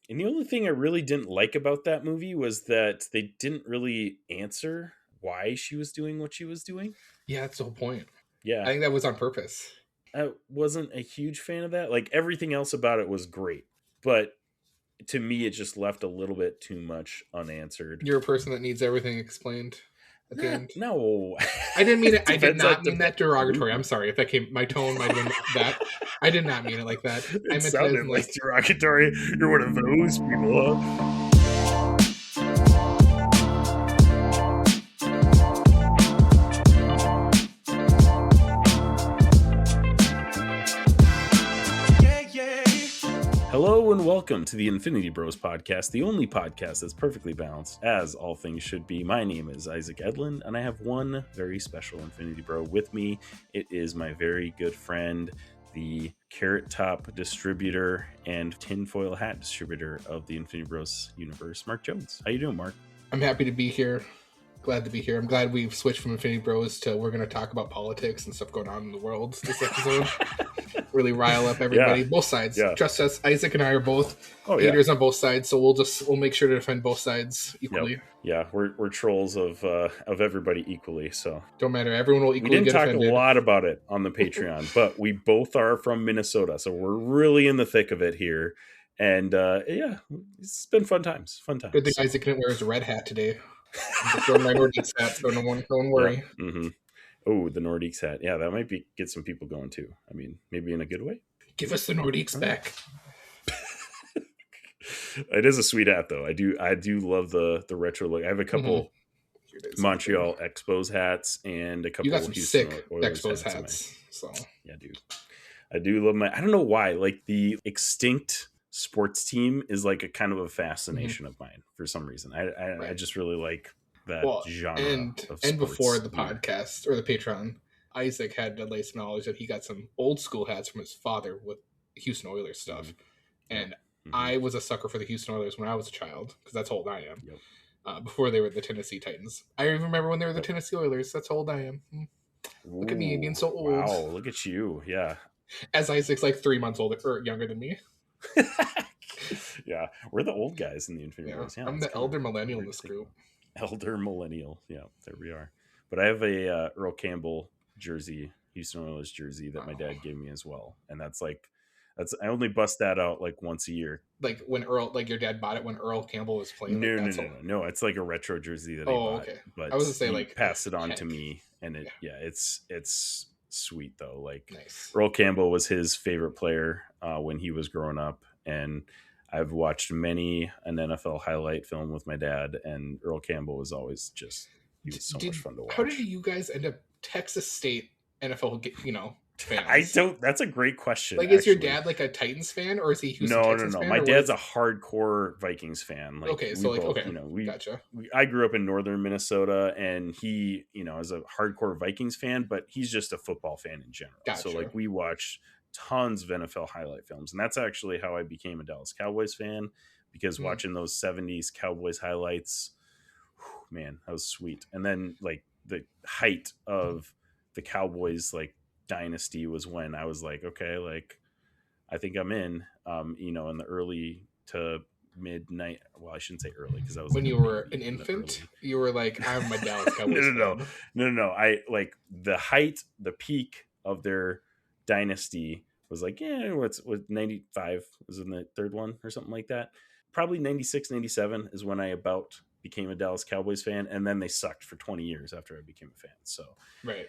And the only thing I really didn't like about that movie was that they didn't really answer why she was doing what she was doing. Yeah, that's the whole point. Yeah. I think that was on purpose. I wasn't a huge fan of that. Like, everything else about it was great, but to me, it just left a little bit too much unanswered. You're a person that needs everything explained at the end. No. I didn't mean it. I did Depends not on mean that derogatory. I'm sorry if that came. My tone might have been that. I did not mean it like that. I It meant sounded it like derogatory. You're one of those people, huh? Hello and welcome to the Infinity Bros podcast, the only podcast that's perfectly balanced, as all things should be. My name is Isaac Edlin, and I have one very special Infinity Bro with me. It is my very good friend, the Carrot Top distributor and tinfoil hat distributor of the Infinity Bros universe, Mark Jones. How you doing, Mark? I'm happy to be here. Glad to be here. I'm glad we've switched from Infinity Bros to we're going to talk about politics and stuff going on in the world this episode. Really rile up everybody, both sides. Yeah. Trust us, Isaac and I are both haters on both sides, so we'll make sure to defend both sides equally. Yep. Yeah, we're trolls of everybody equally, so don't matter. Everyone will equally. We didn't get talk offended. a lot about it on the Patreon, but we both are from Minnesota, so we're really in the thick of it here. And yeah, it's been fun times. Good thing Isaac didn't wear his red hat today. I'm just wearing my Nordiques hat, so no one worry. Yeah. Mm-hmm. Oh, the Nordiques hat. Yeah, that might get some people going too. I mean, maybe in a good way. Give us the Nordiques back. It is a sweet hat, though. I do love the retro look. I have a couple Montreal Expos hats and a couple. You got some Houston sick Oilers Expos hats. So yeah, dude. I do love my. I don't know why. Like, the extinct sports team is like a kind of a fascination of mine for some reason. I just really like that genre of sports. And before the podcast or the Patreon, Isaac had the latest knowledge that he got some old school hats from his father with Houston Oilers stuff. And I was a sucker for the Houston Oilers when I was a child, because that's how old I am. Yep. Before they were the Tennessee Titans. I even remember when they were the Tennessee Oilers. That's how old I am. Look at me being so old. Wow, look at you. Yeah. As Isaac's like 3 months older or younger than me. Yeah, we're the old guys in the Infinity Bros. Yeah, I'm the elder millennial in this group. Elder millennial. Yeah, there we are. But I have a Earl Campbell jersey, Houston Oilers jersey that my dad gave me as well. And that's I only bust that out like once a year. Like when your dad bought it when Earl Campbell was playing? No. It's like a retro jersey that he bought. Okay. But I was going to say, like, passed it on to me, and it's sweet though. Like, nice. Earl Campbell was his favorite player when he was growing up, and I've watched many an NFL highlight film with my dad, and Earl Campbell was always he was so much fun to watch. How did you guys end up Texas State NFL, fans? That's a great question. Like, is your dad like a Titans fan, or is he Houston Texans fan? No. My dad's a hardcore Vikings fan. Like, okay, so gotcha. I grew up in northern Minnesota, and he, is a hardcore Vikings fan, but he's just a football fan in general. Gotcha. So, like, we watch tons of NFL highlight films, and that's actually how I became a Dallas Cowboys fan, because watching those 70s Cowboys highlights, man, that was sweet. And then, like, the height of the Cowboys, like, dynasty was when I was like, okay, like, I think I'm in, in the early to midnight. Well, I shouldn't say early, because I was when you were an infant. You were like, I'm my Dallas Cowboys. No. I like the height, the peak of their dynasty was like, what's 95 was in the third one or something like that. Probably 96, 97 is when I about became a Dallas Cowboys fan, and then they sucked for 20 years after I became a fan. So, right,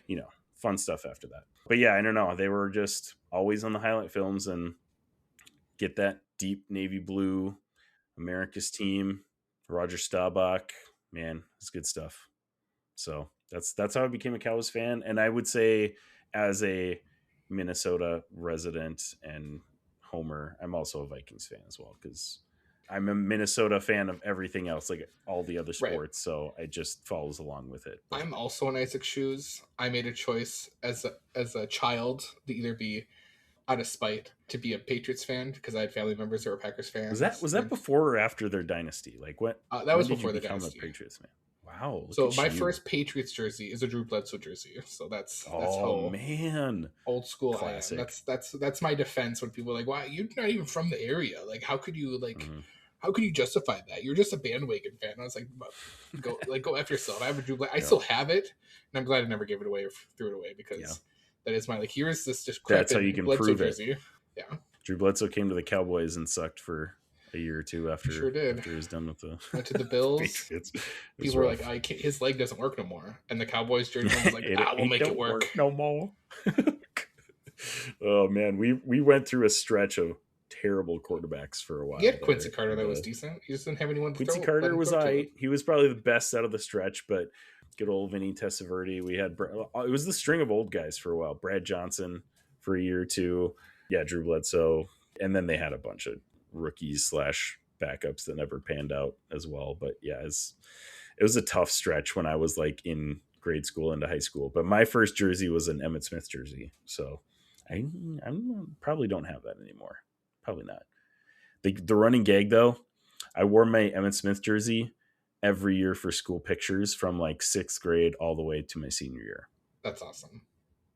fun stuff after that. But yeah, I don't know. They were just always on the highlight films, and get that deep navy blue, America's team, Roger Staubach. Man, it's good stuff. So that's how I became a Cowboys fan. And I would say, as a Minnesota resident and homer, I'm also a Vikings fan as well, because I'm a Minnesota fan of everything else, like all the other sports. Right. So it just follows along with it. I'm also in Isaac's shoes. I made a choice as a child to either be, out of spite, to be a Patriots fan, because I had family members who were Packers fans. Was that before or after their dynasty? Like, what? That was before the dynasty. A Patriots fan. Wow. So my first Patriots jersey is a Drew Bledsoe jersey. So that's how old school classic. I am. That's my defense when people are like, "Wow, you're not even from the area. Like, how could you like how can you justify that? You're just a bandwagon fan. And I was like, go F yourself. I have a Drew Bledsoe. I still have it, and I'm glad I never gave it away or threw it away because that is my like. Here's this just That's how you can Bledsoe prove jersey. it. Yeah, Drew Bledsoe came to the Cowboys and sucked for a year or two after he was done with the went to the Bills. Patriots. People were like, his leg doesn't work no more, and the Cowboys jersey was like, we'll make it work no more. Oh man, we went through a stretch of terrible quarterbacks for a while. He had Quincy Carter that was decent. He just didn't have anyone to Quincy Carter was he was probably the best out of the stretch, but good old Vinny Testaverde. We had it was the string of old guys for a while. Brad Johnson for a year or two. Yeah, Drew Bledsoe, and then they had a bunch of rookies / backups that never panned out as well. But yeah, it was a tough stretch when I was like in grade school into high school. But my first jersey was an Emmitt Smith jersey, so I probably don't have that anymore. Probably not. The running gag though, I wore my Emmitt Smith jersey every year for school pictures from like 6th grade all the way to my senior year. That's awesome.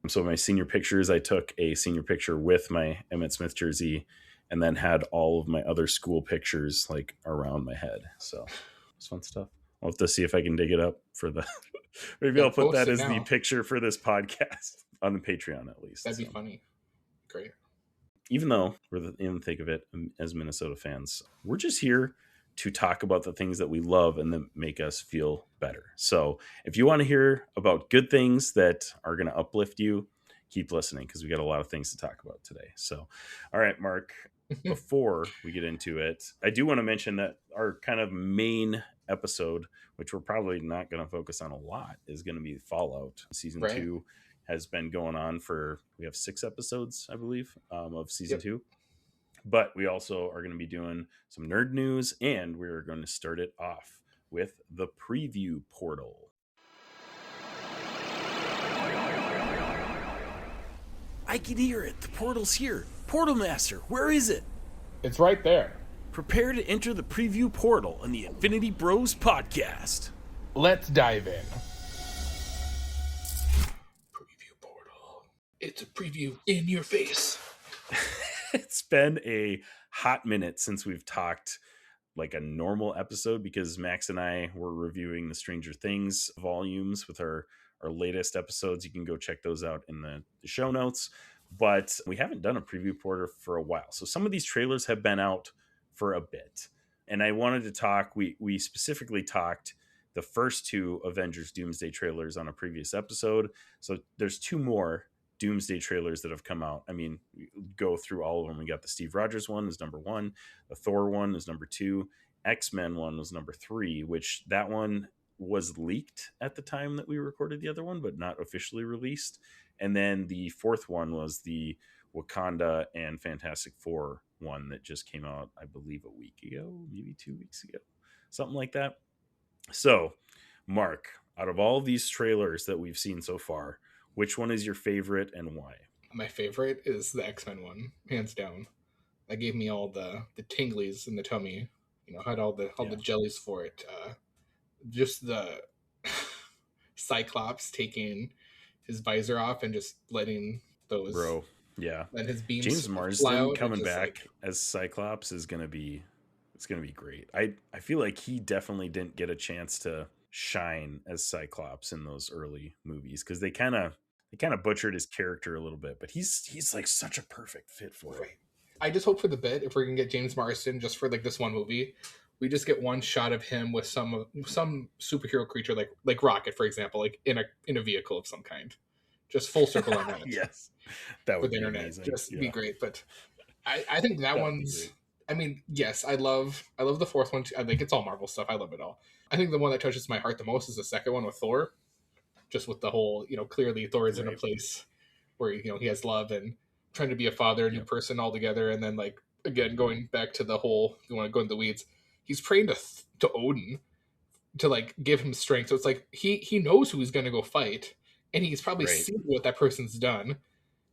So my senior pictures, I took a senior picture with my Emmitt Smith jersey and then had all of my other school pictures like around my head. So it's fun stuff. I'll have to see if I can dig it up for the maybe I'll put that as the picture for this podcast on the Patreon at least. That'd be funny. Great. Even though we're in the thick of it as Minnesota fans, we're just here to talk about the things that we love and that make us feel better. So if you want to hear about good things that are going to uplift you, keep listening because we got a lot of things to talk about today. So, all right, Mark, before we get into it, I do want to mention that our kind of main episode, which we're probably not going to focus on a lot, is going to be Fallout. Season 2 has been going on we have 6 episodes, I believe, of season 2. But we also are going to be doing some nerd news, and we're going to start it off with the preview portal. I can hear it. The portal's here. Portal Master, where is it? It's right there. Prepare to enter the preview portal in the Infinity Bros podcast. Let's dive in. Preview portal. It's a preview in your face. It's been a hot minute since we've talked like a normal episode because Max and I were reviewing the Stranger Things volumes with our latest episodes. You can go check those out in the show notes. But we haven't done a preview portal for a while. So some of these trailers have been out for a bit. And I wanted to talk, we specifically talked the first 2 Avengers Doomsday trailers on a previous episode. So there's 2 more Doomsday trailers that have come out. I mean, go through all of them. We got the Steve Rogers one is number 1. The Thor one is number 2. X-Men one was number 3, which that one was leaked at the time that we recorded the other one, but not officially released. And then the 4th one was the Wakanda and Fantastic Four one that just came out, I believe, a week ago, maybe 2 weeks ago, something like that. So, Mark, out of all these trailers that we've seen so far, which one is your favorite and why? My favorite is the X-Men one, hands down. That gave me all the tinglies in the tummy. You know, had all the jellies for it. Just the Cyclops taking his visor off and just letting those and his beams James Marsden coming back as Cyclops is gonna be great. I feel like he definitely didn't get a chance to shine as Cyclops in those early movies because they kind of butchered his character a little bit, but he's like such a perfect fit for it. I just hope for the bit if we're gonna get James Marsden just for like this one movie, we just get one shot of him with some superhero creature like Rocket, for example, like in a vehicle of some kind. Just full circle on that. Yes, that would be be internet. amazing. Just be great. But I think that one's. I mean, yes, I love the 4th one too. I think it's all Marvel stuff. I love it all. I think the one that touches my heart the most is the second one with Thor. Just with the whole, clearly Thor is in a place where he has love and trying to be a father, a new person altogether, and then like again going back to the whole. You want to go into the weeds. He's praying to Odin to like give him strength. So it's like he knows who he's going to go fight, and he's probably seen what that person's done.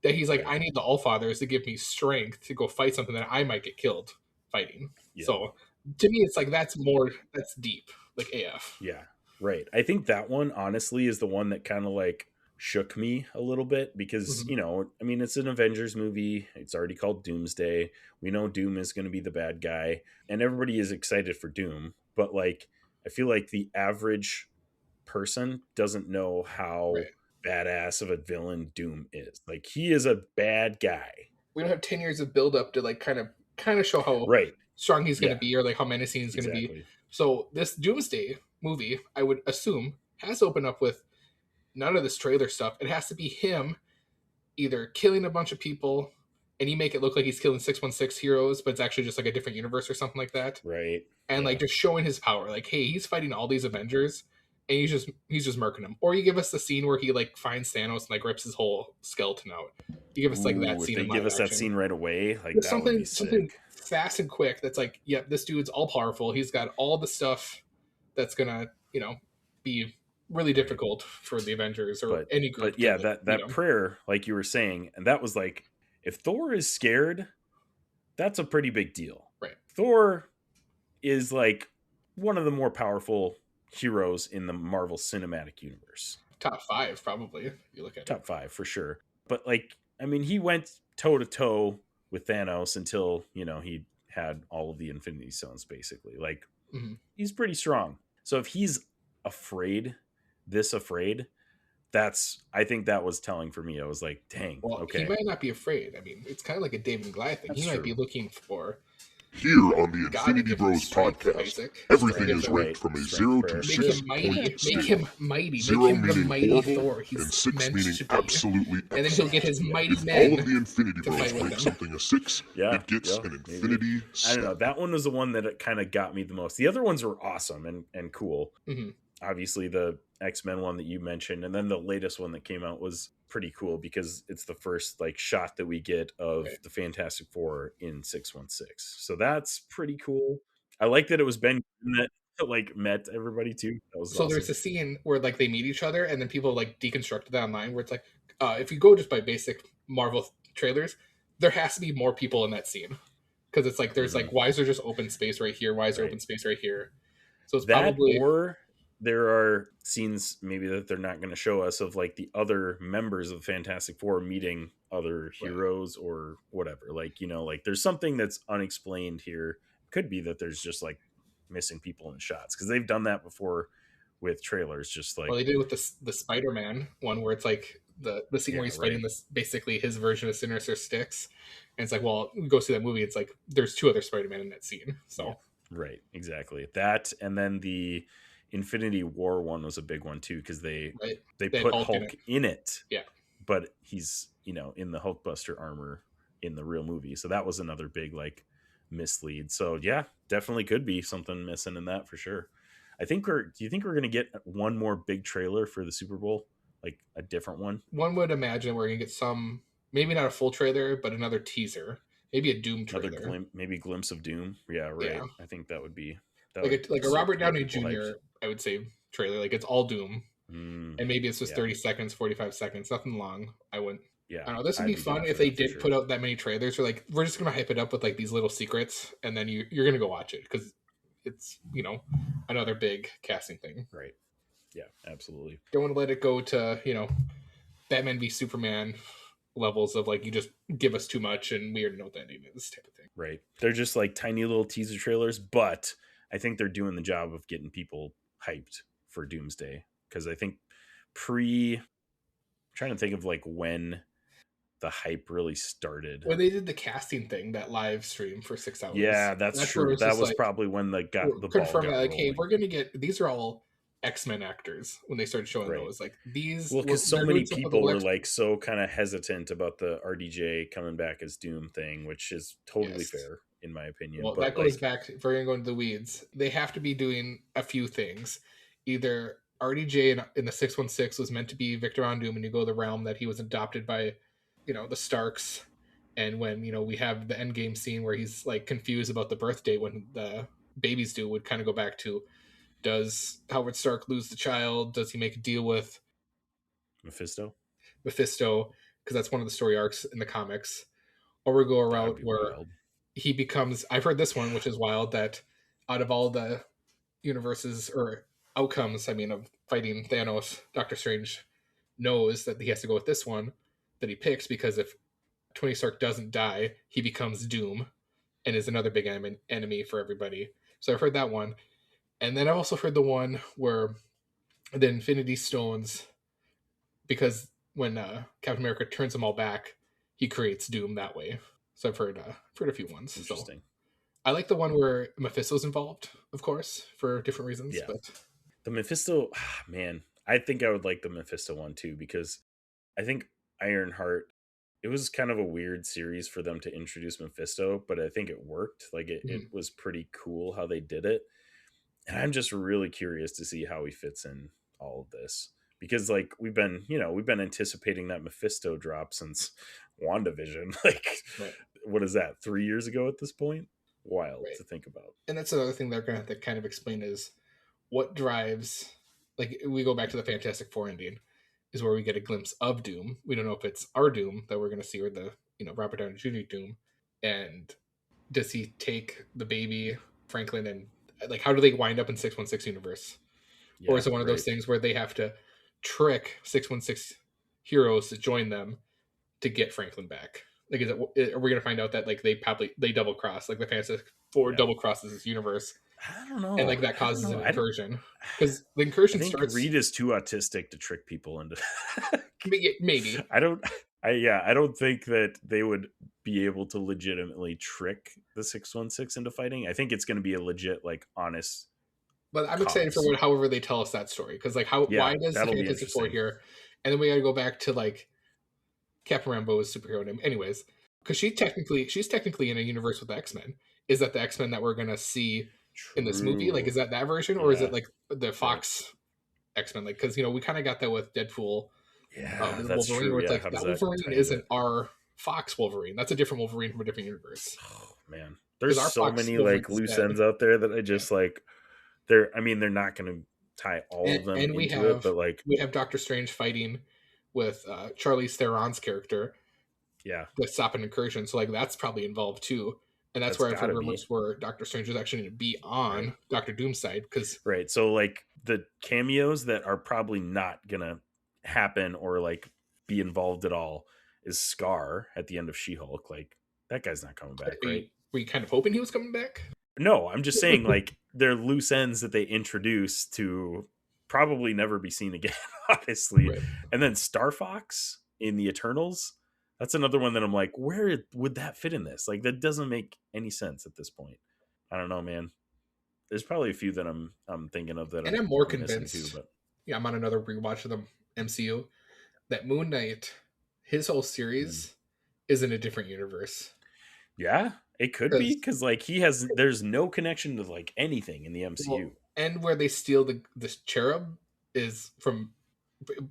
That he's like, I need the Allfathers to give me strength to go fight something that I might get killed fighting. Yeah. So to me, it's like that's deep, like AF. Yeah, right. I think that one honestly is the one that kind of like shook me a little bit because, Mhm. I mean, it's an Avengers movie. It's already called Doomsday. We know Doom is going to be the bad guy, and everybody is excited for Doom. But like, I feel like the average person doesn't know how Right. badass of a villain Doom is. Like, he is a bad guy. We don't have 10 years of build up to like kind of show how Right. strong he's going to Yeah, be or like how menacing he's going to be. exactly. So this Doomsday movie, I would assume, has opened up with none of this trailer stuff. It has to be him either killing a bunch of people and you make it look like he's killing 616 heroes, but it's actually just like a different universe or something like that. Right. And like Yeah. just showing his power. Like, hey, he's fighting all these Avengers and he's just murking them. Or you give us the scene where he like finds Thanos and like rips his whole skeleton out. You give us like that Ooh, if scene they in give live us that action. scene right away, like Just that would be something sick. fast and quick that's like, yep, this dude's all powerful. He's got all the stuff that's gonna, be really difficult for the Avengers or any group But yeah, to that beat that him. prayer, like you were saying, and that was like, if Thor is scared, that's a pretty big deal. Right. Thor is like one of the more powerful heroes in the Marvel Cinematic Universe. Top 5, probably, if you look at Top it. 5 for sure. But like, I mean, he went toe to toe with Thanos until, he had all of the Infinity Stones basically. Like, Mm-hmm. he's pretty strong. So if he's afraid, I think that was telling for me. I was like, dang, Well, okay. he might not be afraid. I mean, it's kind of like a David and Goliath thing. That's He might true. be looking for Here on the God to Infinity give him Bros strength, podcast, Isaac. everything Strength. is Right. ranked from a Strength 0 prayer. to Make him mighty. 6.0. Make him mighty. 0 Make him the meaning mighty horrible, Thor. He's and 6 meant meaning to be. absolutely And then he'll excellent. get his mighty If all men of the Infinity to Bros fight with rank him. something a 6, Yeah, it gets yeah, an maybe. Infinity I don't know. 7. That one was the one that kind of got me the most. The other ones were awesome and cool. Mm-hmm. Obviously, the X-Men one that you mentioned, and then the latest one that came out was pretty cool because it's the first like shot that we get of Right. the Fantastic Four in 616. So that's pretty cool. I like that it was Ben that like met everybody too. That was So awesome. there's a scene where like they meet each other, and then people like deconstruct it online. Where it's like, if you go just by basic Marvel trailers, there has to be more people in that scene because it's like there's like, why is there just open space right here? Why is there Right. open space right here? So it's That probably or there are scenes maybe that they're not going to show us of like the other members of the Fantastic Four meeting other heroes or whatever. Like, like there's something that's unexplained here. Could be that there's just like missing people in shots because they've done that before with trailers. Just like, well, they did with the Spider-Man one where it's like the scene where he's fighting this basically his version of Sinister Six, and it's like, well, we go see that movie. It's like there's 2 other Spider-Man in that scene. So yeah, right, exactly that, and then the Infinity War one was a big one too because they put Hulk in it. Yeah, but he's in the Hulkbuster armor in the real movie, so that was another big like mislead. So yeah, definitely could be something missing in that for sure. Do you think we're gonna get one more big trailer for the Super Bowl, like a different one? one would imagine we're gonna get some, maybe not a full trailer, but another teaser, maybe a Doom trailer, maybe glimpse of Doom. Yeah, right. Yeah. I think that would be like a Robert Downey Jr. I would say trailer, like it's all Doom, and maybe it's just 30 seconds, 45 seconds, nothing long. I wouldn't. Yeah, I don't know. This would be fun if they did put out that many trailers. Or like, we're just gonna hype it up with like these little secrets, and then you're gonna go watch it because it's another big casting thing. Right. Yeah, absolutely. Don't want to let it go to Batman v Superman levels of like, you just give us too much and we already know what that name is type of thing. Right. They're just like tiny little teaser trailers, but I think they're doing the job of getting people hyped for Doomsday because I think I'm trying to think of like when the hype really started. When they did the casting thing, that live stream for 6 hours. Yeah, that's true. That was like, probably when the ball got like, hey, we're gonna get, these are all X-Men actors when they started showing those. Like these, well, because so many people were like so kind of hesitant about the RDJ coming back as Doom thing, which is totally fair in my opinion. Well, that goes back, if we're gonna go into the weeds, they have to be doing a few things. Either RDJ in the 616 was meant to be Victor Von Doom, and you go the realm that he was adopted by the Starks, and when we have the end game scene where he's like confused about the birth date when the babies do, would kind of go back to, does Howard Stark lose the child? Does he make a deal with Mephisto? Because that's one of the story arcs in the comics. Or we go a route where he becomes, I've heard this one, which is wild, that out of all the universes or outcomes, of fighting Thanos, Doctor Strange knows that he has to go with this one that he picks, because if Tony Stark doesn't die, he becomes Doom and is another big enemy for everybody. So I've heard that one. And then I've also heard the one where the Infinity Stones, because when Captain America turns them all back, he creates Doom that way. So I've heard a few ones. Interesting. So I like the one where Mephisto's involved, of course, for different reasons. Yeah. But the Mephisto, man, I think I would like the Mephisto one too, because I think Ironheart, it was kind of a weird series for them to introduce Mephisto, but I think it worked. Like it was pretty cool how they did it. And I'm just really curious to see how he fits in all of this, because like we've been anticipating that Mephisto drop since WandaVision. Like, right. What is that? 3 years ago at this point? Wild Right. to think about. And that's another thing they're going to have to kind of explain is what drives, like we go back to the Fantastic Four ending, is where we get a glimpse of Doom. We don't know if it's our Doom that we're going to see, or the, Robert Downey Jr. Doom. And does he take the baby Franklin, and like how do they wind up in 616 universe? Or is it one of those things where they have to trick 616 heroes to join them to get Franklin back? Like, are we going to find out that like they double cross, like the Fantastic Four double crosses this universe? I don't know. And like that causes an incursion, because the incursion starts. Reed is too autistic to trick people into. Maybe. I don't think that they would be able to legitimately trick the 616 into fighting. I think it's going to be a legit, like, honest. But I'm excited for however they tell us that story, because like why does the Fantastic Four here? And then we got to go back to like Captain Rambeau's superhero name, anyways, because she's technically in a universe with the X-Men. Is that the X-Men that we're gonna see in this movie? Like, is that version, or is it like the Fox X-Men? Like, because we kind of got that with Deadpool. Yeah, that's Wolverine, true. where it's like that Wolverine isn't our Fox Wolverine. That's a different Wolverine from a different universe. Oh man, there's so many like loose ends out there that I just like. They're not going to tie all of them into it, but like we have Doctor Strange fighting with Charlize Theron's character. Yeah, to stop an incursion. So like that's probably involved too. And that's where I've heard rumors where Doctor Strange is actually going to be on Doctor Doom's side. Right. So like the cameos that are probably not going to happen or like be involved at all is Scar at the end of She-Hulk. Like that guy's not coming back, right? Were you kind of hoping he was coming back? No, I'm just saying like they're loose ends that they introduce to probably never be seen again, obviously. Right. And then Star Fox in the Eternals, that's another one that I'm like, where would that fit in this? Like, that doesn't make any sense at this point. I don't know, man. There's probably a few that I'm thinking of that. And I'm more convinced. Too, but yeah, I'm on another rewatch of the MCU that Moon Knight, his whole series, is in a different universe. Yeah, it could be because like there's no connection to like anything in the MCU. Well, and where they steal this cherub is from.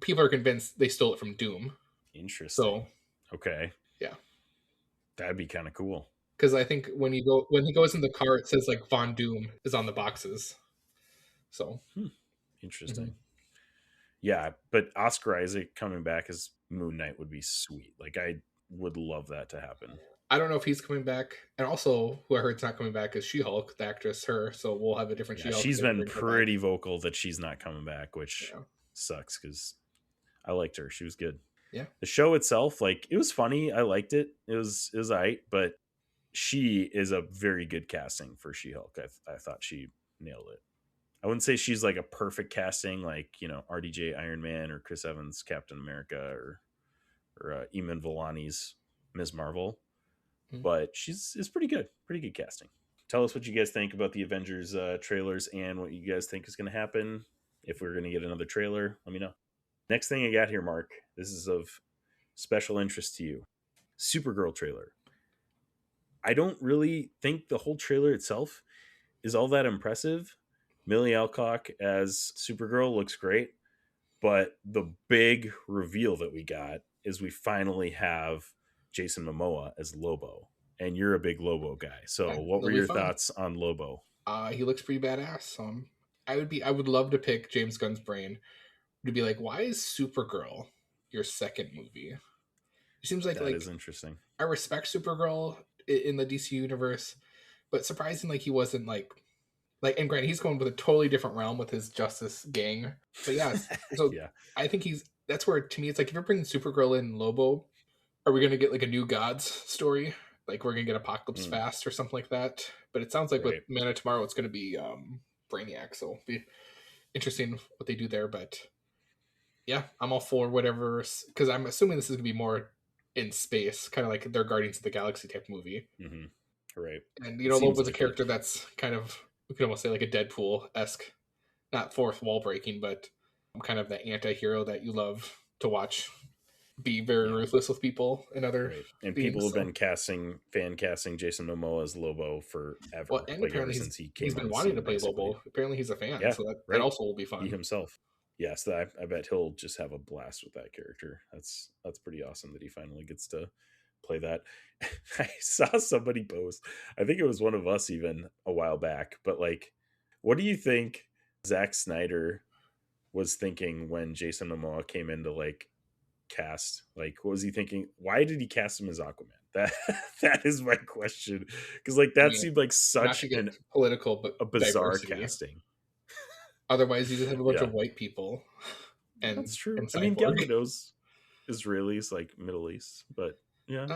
People are convinced they stole it from Doom. Interesting. So. Okay. Yeah. That'd be kind of cool. Because I think when he goes in the car, it says like Von Doom is on the boxes. So interesting. Mm-hmm. Yeah, but Oscar Isaac coming back as Moon Knight would be sweet. Like I would love that to happen. I don't know if he's coming back, and also who I heard's not coming back is She-Hulk, the actress. Her, so we'll have a different She-Hulk. She's been pretty vocal that she's not coming back, which sucks because I liked her. She was good. Yeah. The show itself, like, it was funny. I liked it. It was all right, but she is a very good casting for She-Hulk. I thought she nailed it. I wouldn't say she's like a perfect casting, like, RDJ Iron Man or Chris Evans Captain America or Eamon Vellani's Ms. Marvel, but it's pretty good. Pretty good casting. Tell us what you guys think about the Avengers trailers and what you guys think is going to happen. If we're going to get another trailer, let me know. Next thing I got here, Mark, this is of special interest to you. Supergirl trailer. I don't really think the whole trailer itself is all that impressive. Millie Alcock as Supergirl looks great, but the big reveal that we got is we finally have Jason Momoa as Lobo, and you're a big Lobo guy. So what were your thoughts on Lobo? He looks pretty badass. I would love to pick James Gunn's brain to be like, why is Supergirl your second movie? It seems like that is interesting. I respect Supergirl in the DC universe, but surprisingly, he wasn't like, and granted, he's going with a totally different realm with his Justice gang. But yeah, so yeah. I think that's where, to me, it's like, if you're bringing Supergirl in Lobo, are we going to get like a new Gods story? Like, we're going to get Apocalypse Fast or something like that. But it sounds like with Man of Tomorrow, it's going to be Brainiac. So it'll be interesting what they do there. But yeah, I'm all for whatever, because I'm assuming this is going to be more in space, kind of like their Guardians of the Galaxy type movie. Right. And, Lobo's a character that's kind of, we could almost say like a Deadpool-esque, not fourth wall breaking, but kind of the anti-hero that you love to watch be very ruthless with people and other and beings, people have been fan casting Jason Momoa as Lobo forever. Well, and like apparently ever since he came he's been on wanting scene, to play basically. Lobo. Apparently he's a fan, Yeah, so that also will be fun. He himself. Yes, I bet he'll just have a blast with that character. That's pretty awesome that he finally gets to play that. I saw somebody post, I think it was one of us even a while back, but like, what do you think Zack Snyder was thinking when Jason Momoa came in to like cast? Like, what was he thinking? Why did he cast him as Aquaman? That is my question, because like that seemed like such an political, but a bizarre diversity. casting. Otherwise, you just have a bunch of white people. And that's true. And I mean, Gal Gadot's Israelis, like Middle East, but yeah,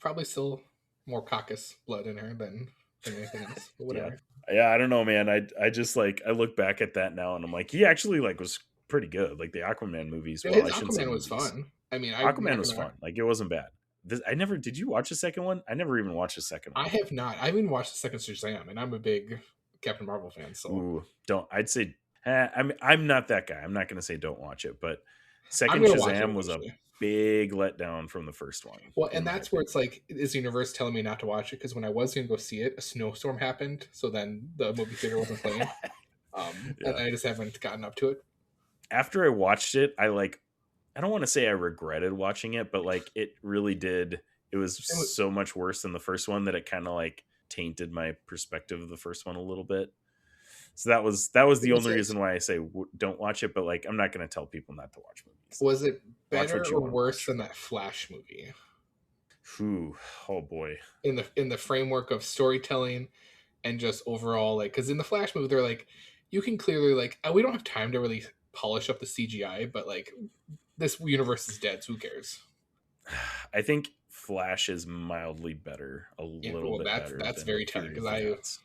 probably still more Caucasus blood in her than anything else. But whatever. Yeah, I don't know, man. I just like, I look back at that now and I'm like, he actually like was pretty good. Like the Aquaman movies. Well, his Aquaman was fun. I mean, Aquaman was fun. Like it wasn't bad. Did you watch the second one? I never even watched the second one. I have not. I haven't watched the second Shazam, and I'm a big Captain Marvel fan. So I'd say I'm not that guy. I'm not going to say don't watch it, but second Shazam was a big letdown from the first one. Well, and that's where it's like, is the universe telling me not to watch it? Because when I was going to go see it, a snowstorm happened, so then the movie theater wasn't playing. And I just haven't gotten up to it. After I watched it, I don't want to say I regretted watching it, but like it really did. It was so much worse than the first one that it kind of like tainted my perspective of the first one a little bit. So that was the only reason why I say don't watch it. But like, I'm not going to tell people not to watch movies. Was it better or worse than that Flash movie? Oh boy. In the framework of storytelling and just overall, like, because in the Flash movie, they're like, you can clearly like, we don't have time to really polish up the CGI, but like, this universe is dead, so who cares? I think Flash is mildly better, little bit better. That's very telling, because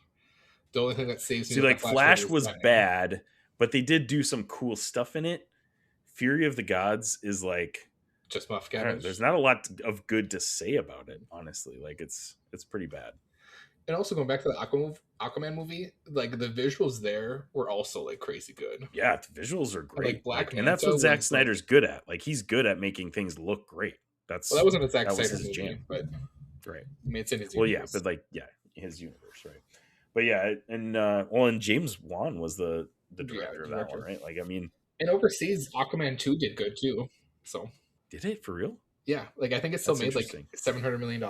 the only thing that saves me. See, like Flash was bad, but they did do some cool stuff in it. Fury of the Gods is like just muff garbage. There's not a lot of good to say about it, honestly. Like it's pretty bad. And also going back to the Aquaman movie, like the visuals there were also like crazy good. Yeah, the visuals are great. Like and that's what Zack Snyder's good at. Like he's good at making things look great. That wasn't a Zack Snyder movie, jam. But right. I mean, it's in his universe. His universe, right? But yeah, and James Wan was the director of that one, right? Like, I mean, and overseas, Aquaman 2 did good too. So did it for real? Yeah, like I think it still made like $700 million.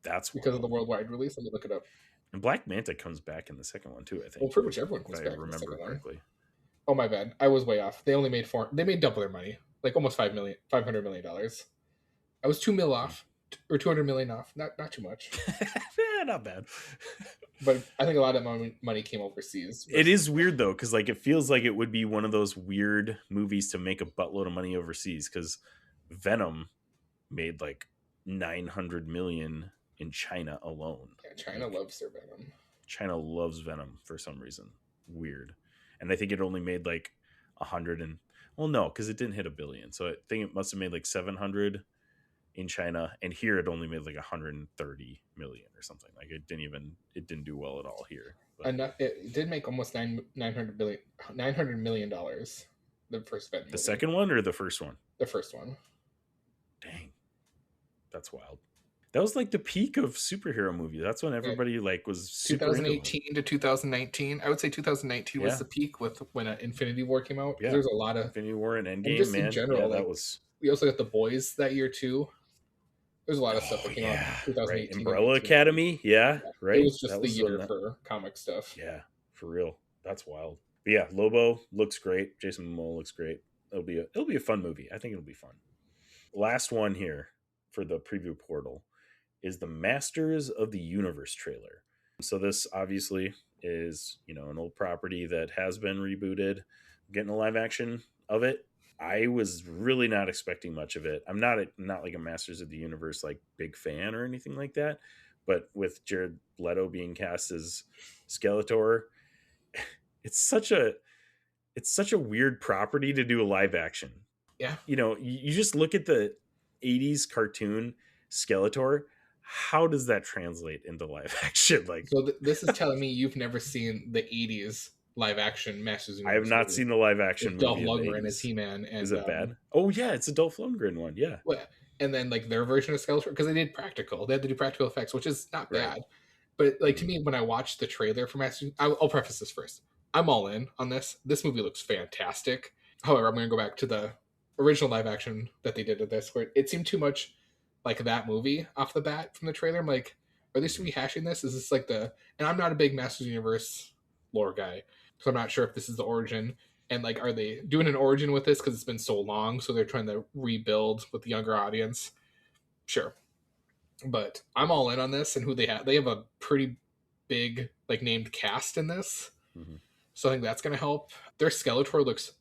That's because of the worldwide release. Let me look it up. And Black Manta comes back in the second one too, I think. Well, pretty much everyone comes back. I remember correctly. Oh my bad, I was way off. They only made They made double their money, like almost $500 million. I was $2 million off, or $200 million off. Not too much. Not bad. But I think a lot of money came overseas. It is weird though, because like it feels like it would be one of those weird movies to make a buttload of money overseas. Because Venom made like $900 million in China alone. Yeah, China loves their Venom. China loves Venom for some reason. Weird. And I think it only made like 100 and no, because it didn't hit $1 billion. So I think it must have made like 700 in China, and here it only made like 130 million or something. Like it didn't do well at all here. But. And it did make almost $900 million. The first Venom. The second one or the first one? The first one. Dang, that's wild. That was like the peak of superhero movies. That's when everybody like was super 2018 to 2019. I would say 2019 was the peak with when Infinity War came out. Yeah, there's a lot of Infinity War and Endgame. Just man, in general, that was. We also got The Boys that year too. There's a lot of stuff that came out in 2018. Right. Umbrella Academy, right. It was just the year for comic stuff. Yeah, for real. That's wild. But yeah, Lobo looks great. Jason Momoa looks great. It'll be a fun movie. I think it'll be fun. Last one here for the preview portal is the Masters of the Universe trailer. So this obviously is, an old property that has been rebooted. Getting a live action of it. I was really not expecting much of it. I'm not like a Masters of the Universe like big fan or anything like that, but with Jared Leto being cast as Skeletor, it's such a weird property to do a live action. Yeah. You just look at the 80s cartoon Skeletor. How does that translate into live action? Like, so this is telling me you've never seen the 80s live action Masters of the I have Universe not movie seen the live action with movie. Dolph In the Lundgren as 80s. He-Man. And, is it bad? Oh yeah, it's a Dolph Lundgren one. Yeah. And then like their version of Skeletor, because they did practical. They had to do practical effects, which is not Right. bad. But like to me, when I watched the trailer for Masters, I'll preface this first. I'm all in on this. This movie looks fantastic. However, I'm going to go back to the original live action that they did with this, where it seemed too much like that movie off the bat from the trailer. I'm like, are they still rehashing this? Is this like and I'm not a big Masters of the Universe lore guy, so I'm not sure if this is the origin. And like, are they doing an origin with this because it's been so long, so they're trying to rebuild with the younger audience? Sure. But I'm all in on this and who they have. They have a pretty big like named cast in this. Mm-hmm. So I think that's going to help. Their Skeletor looks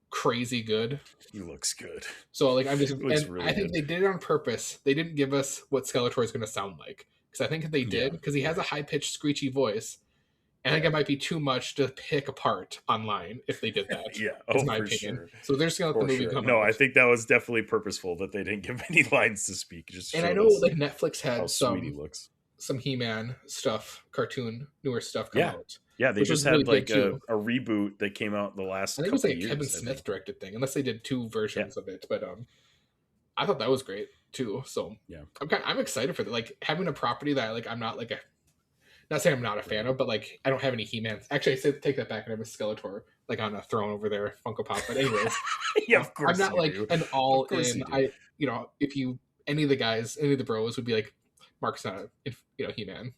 crazy good. He looks good. So like I'm just, and really I think good. they did it on purpose. They didn't give us what Skeletor is going to sound like, because I think if they did, because he has a high pitched screechy voice, and I think it might be too much to pick apart online if they did that. Yeah, is my opinion. Sure. So they're just going to let the movie come No, out. I think that was definitely purposeful that they didn't give any lines to speak. Just and I know like Netflix had how sweet he looks. Some He-Man stuff, cartoon, newer stuff come out. Yeah, they just had really like a reboot that came out the last. I think it was like a years, Kevin Smith directed thing, unless they did two versions of it. But I thought that was great too. So yeah, I'm excited for that. Like having a property that like I'm not like not saying I'm not a fan of, but like I don't have any He-Man. Actually, I said take that back, and I have a Skeletor like on a throne over there, Funko Pop. But anyways, yeah, of course I'm not like an all in. If any of the bros would be like, Mark's not a He-Man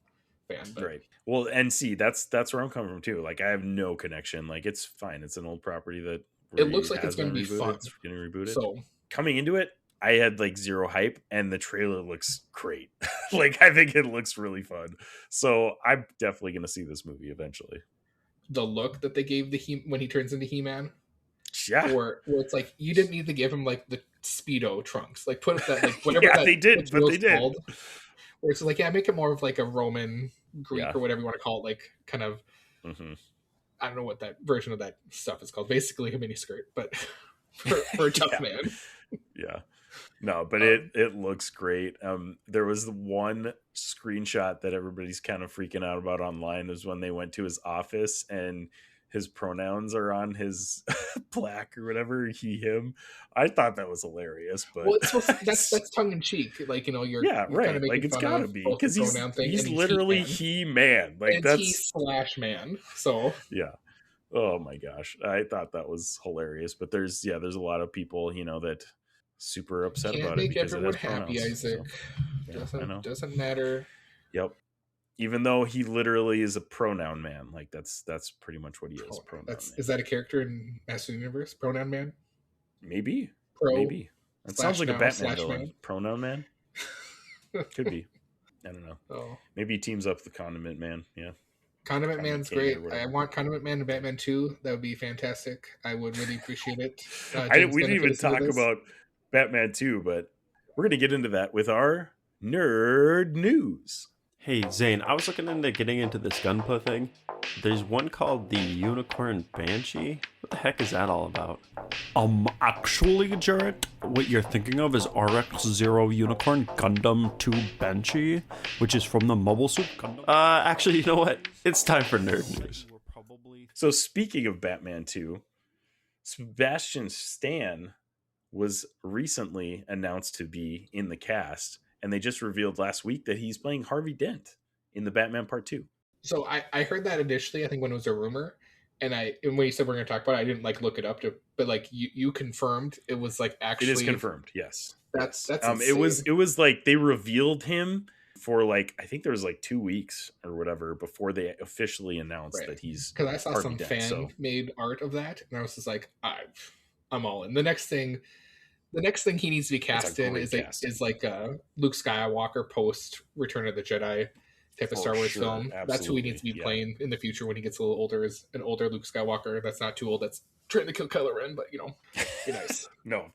fan, but. Right. Well, and see, that's where I'm coming from too. Like I have no connection. Like it's fine. It's an old property that it looks like it's going to be fun. It's going to reboot it. So coming into it, I had like zero hype, and the trailer looks great. Like I think it looks really fun. So I'm definitely going to see this movie eventually. The look that they gave when he turns into He-Man, yeah, where it's like you didn't need to give him like the Speedo trunks, like put that like whatever. Yeah, they did, but they did. Called, where it's like make it more of like a Roman Greek or whatever you want to call it, like kind of. Mm-hmm. I don't know what that version of that stuff is called. Basically, a mini skirt, but for a tough man. Yeah. No, but it looks great. There was one screenshot that everybody's kind of freaking out about online was when they went to his office and his pronouns are on his plaque or whatever, he, him. I thought that was hilarious, but that's tongue in cheek. Like, you're right. kind of like it's gotta be because he's literally He-Man. Like and that's He/Man. So yeah. Oh my gosh. I thought that was hilarious. But there's a lot of people, that super upset about it because it has happy, pronouns. Isaac. So, doesn't matter. Yep. Even though he literally is a pronoun man, like that's pretty much what he is. Pronoun man. Is that a character in Master Universe? Pronoun man? Maybe. Maybe. That sounds like a Batman villain. Man? Pronoun man? Could be. I don't know. Oh. Maybe he teams up with the Condiment Man. Yeah. Condiment Man's great. I want Condiment Man and Batman 2. That would be fantastic. I would really appreciate it. We didn't even talk about Batman 2, but we're going to get into that with our nerd news. Hey, Zane, I was looking into getting into this Gunpla thing. There's one called the Unicorn Banshee. What the heck is that all about? Actually, Jarrett, what you're thinking of is RX-0 Unicorn Gundam 2 Banshee, which is from the Mobile Suit Gundam. Actually, you know what? It's time for nerd news. So speaking of Batman 2, Sebastian Stan was recently announced to be in the cast, and they just revealed last week that he's playing Harvey Dent in the Batman Part 2. So I heard that initially, I think when it was a rumor, and when you said we're going to talk about it, I didn't look it up but you confirmed it was actually. It is confirmed. Yes. That's it was like they revealed him for I think there was 2 weeks or whatever before they officially announced that he's because I saw Harvey some Dent, fan made art of that, and I was just like, I'm all in. The next thing he needs to be cast in is Luke Skywalker post Return of the Jedi, type of For Star Wars sure, film. That's who he needs to be absolutely, yeah. playing in the future when he gets a little older, is an older Luke Skywalker that's not too old, that's trying to kill Kylo Ren, but be nice. No,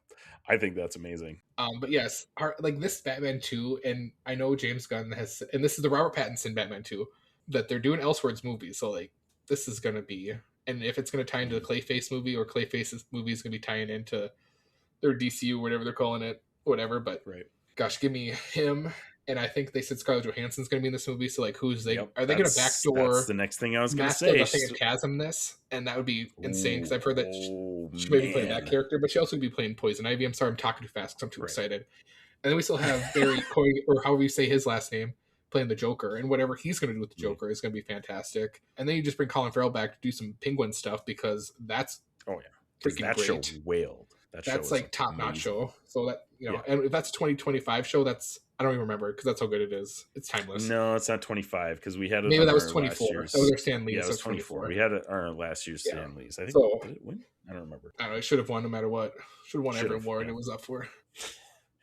I think that's amazing. But yes, like this Batman 2, and I know James Gunn has, and this is the Robert Pattinson Batman 2, that they're doing Elseworlds movies, so like this is gonna be, and if it's gonna tie into the Clayface movie, or Clayface's movie is gonna be tying into their DCU, whatever they're calling it, whatever. But Right. gosh, give me him. And I think they said Scarlett Johansson's going to be in this movie. So like, who's they? Yep, Are they going to that's backdoor the next thing I was going to Master of say. Nothing and Chasm this? And that would be insane, because I've heard that Oh, she may be playing that man. character, but she also would be playing Poison Ivy. I'm sorry, I'm talking too fast because I'm too Right. excited. And then we still have Barry Coy, or however you say his last name, playing the Joker, and whatever he's going to do with the Joker is going to be fantastic. And then you just bring Colin Farrell back to do some Penguin stuff, because that's Oh yeah, 'Cause freaking that great. show wailed. That show That's was like top notch amazing. show. So that Yeah. and if that's a 2025 show, that's, I don't even remember, because that's how good it is. It's timeless. No, it's not 25, because we had it. Maybe on that was our 24. last year's- That was our Stan Lee. Yeah, it so was it's 24. We had it on our last year's Yeah. Stan Lee's. I think. So- Did it win? I don't remember. I don't know. It should have won no matter what. Should have won every Should've, award yeah. it was up for.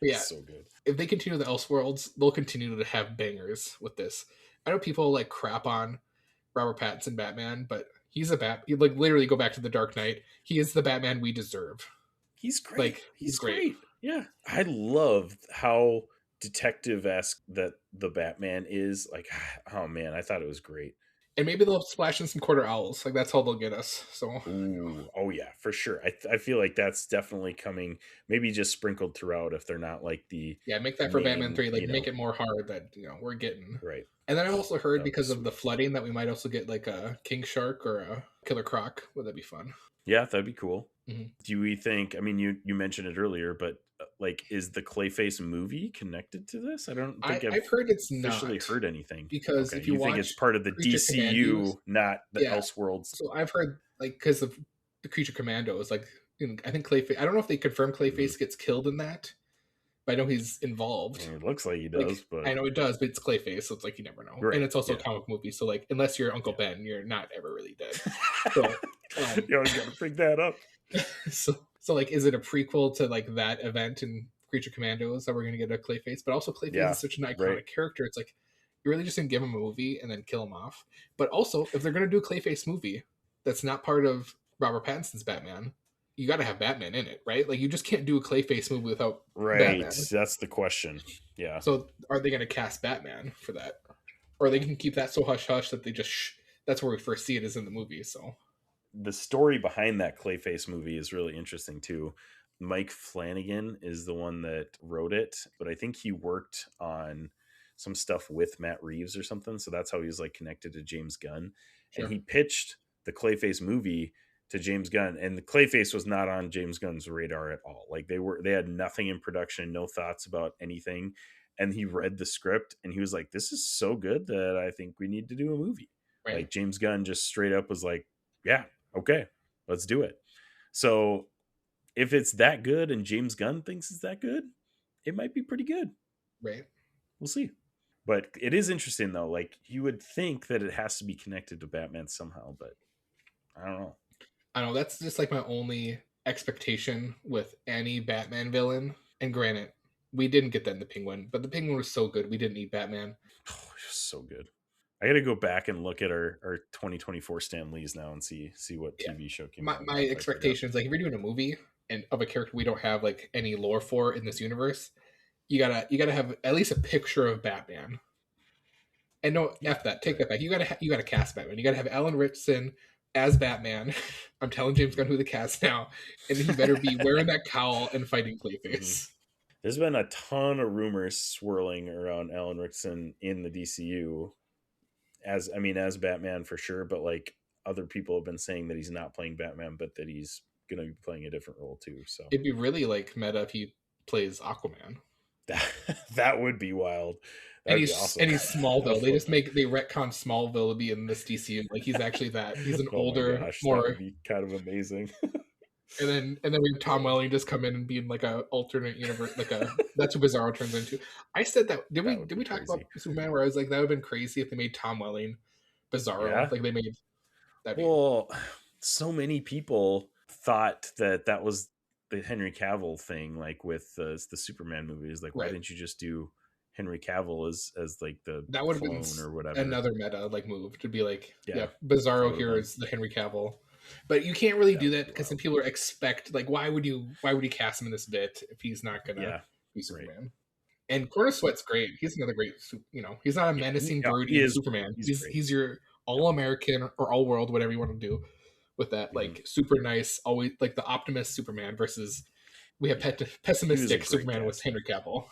But yeah, So good. if they continue the Elseworlds, they'll continue to have bangers with this. I know people like crap on Robert Pattinson Batman, but he's a he like literally go back to the Dark Knight. He is the Batman we deserve. He's great. Like, he's he's great. great. Yeah, I love how detective-esque that the Batman is. Like, oh man, I thought it was great. And maybe they'll splash in some quarter owls. Like that's how they'll get us. So Ooh, oh yeah, for sure. I feel like that's definitely coming. Maybe just sprinkled throughout if they're not like the yeah, make that for main, Batman 3. Like you make know. it more hard that we're getting. right. And then I've also heard, That'd be because of sweet. the flooding, that we might also get like a king shark or a killer croc. Would that be fun? Yeah, that'd be cool. Mhm. Do we think? I mean, you mentioned it earlier, but like, is the Clayface movie connected to this? I don't think I've heard it's officially not, heard anything. because Okay, if you think watch it's part of the Creature DCU, Commandos- not the Yeah. Elseworlds. So I've heard, like, because of the Creature Commandos, like, I think Clayface. I don't know if they confirm Clayface Mm-hmm. gets killed in that, but I know he's involved. It looks like he Like, does, but I know it does, but it's Clayface, so it's like you never know. Right, And it's also yeah. a comic movie, so like unless you're Uncle Ben, you're not ever really dead. So, you always got to bring that up. so like, is it a prequel to like that event in Creature Commandos that we're gonna get a Clayface? But also Clayface Yeah, is such an iconic right. character. It's like you're really just gonna give him a movie and then kill him off. But also, if they're gonna do a Clayface movie that's not part of Robert Pattinson's Batman, you got to have Batman in it, right? Like you just can't do a Clayface movie without Right, Batman. that's the question. Yeah, So are they gonna cast Batman for that, or they can keep that so hush hush that they just that's where we first see it is in the movie? So the story behind that Clayface movie is really interesting too. Mike Flanagan is the one that wrote it, but I think he worked on some stuff with Matt Reeves or something. So that's how he was like connected to James Gunn. Sure. And he pitched the Clayface movie to James Gunn, and the Clayface was not on James Gunn's radar at all. Like they had nothing in production, no thoughts about anything. And he read the script and he was like, this is so good that I think we need to do a movie. right. Like James Gunn just straight up was like, yeah, okay, let's do it. So if it's that good and James Gunn thinks it's that good, it might be pretty good. Right. We'll see. But it is interesting though. Like you would think that it has to be connected to Batman somehow, but I don't know. I don't know. That's just like my only expectation with any Batman villain. And granted, we didn't get that in the Penguin, but the Penguin was so good we didn't need Batman. Oh, it was so good. I got to go back and look at our 2024 Stan Lee's now and see what Yeah. TV show came My out. my expectation is like, if you're doing a movie and of a character we don't have like any lore for in this universe, you gotta have at least a picture of Batman. And no, F that. Take that back. You gotta cast Batman. You gotta have Alan Ritchson as Batman. I'm telling James Gunn who the cast now, and he better be wearing that cowl and fighting Clayface. There's been a ton of rumors swirling around Alan Rickson in the DCU as Batman for sure, but like other people have been saying that he's not playing Batman, but that he's going to be playing a different role too. So It'd be really like meta if he plays Aquaman. that would be wild. And That'd he's be awesome. and he's Smallville. They retcon Smallville to be in this DCU. Like he's actually that. He's an Oh my older, gosh, that more. would be kind of amazing. And then we have Tom Welling just come in and be in like a alternate universe, that's what Bizarro turns into. I said that. Did would we be talk crazy. about Superman where I was like, that would have been crazy if they made Tom Welling Bizarro. Yeah. Like they made that. Well, so many people thought that was the Henry Cavill thing, like with the Superman movies. Like, why Right. didn't you just do Henry Cavill as like the That would have been clone or whatever. another meta like move to be like, Yeah, Bizarro here is the Henry Cavill, but you can't really do that because then wild. people expect like, why would you cast him in this bit if he's not gonna be Superman? Right. And Corner Sweat's great. He's another great, he's not a menacing, broody Superman. He's your all American or all world, whatever you want to do with that. Like super nice, always like the optimist Superman versus we have pessimistic Superman with Henry Cavill.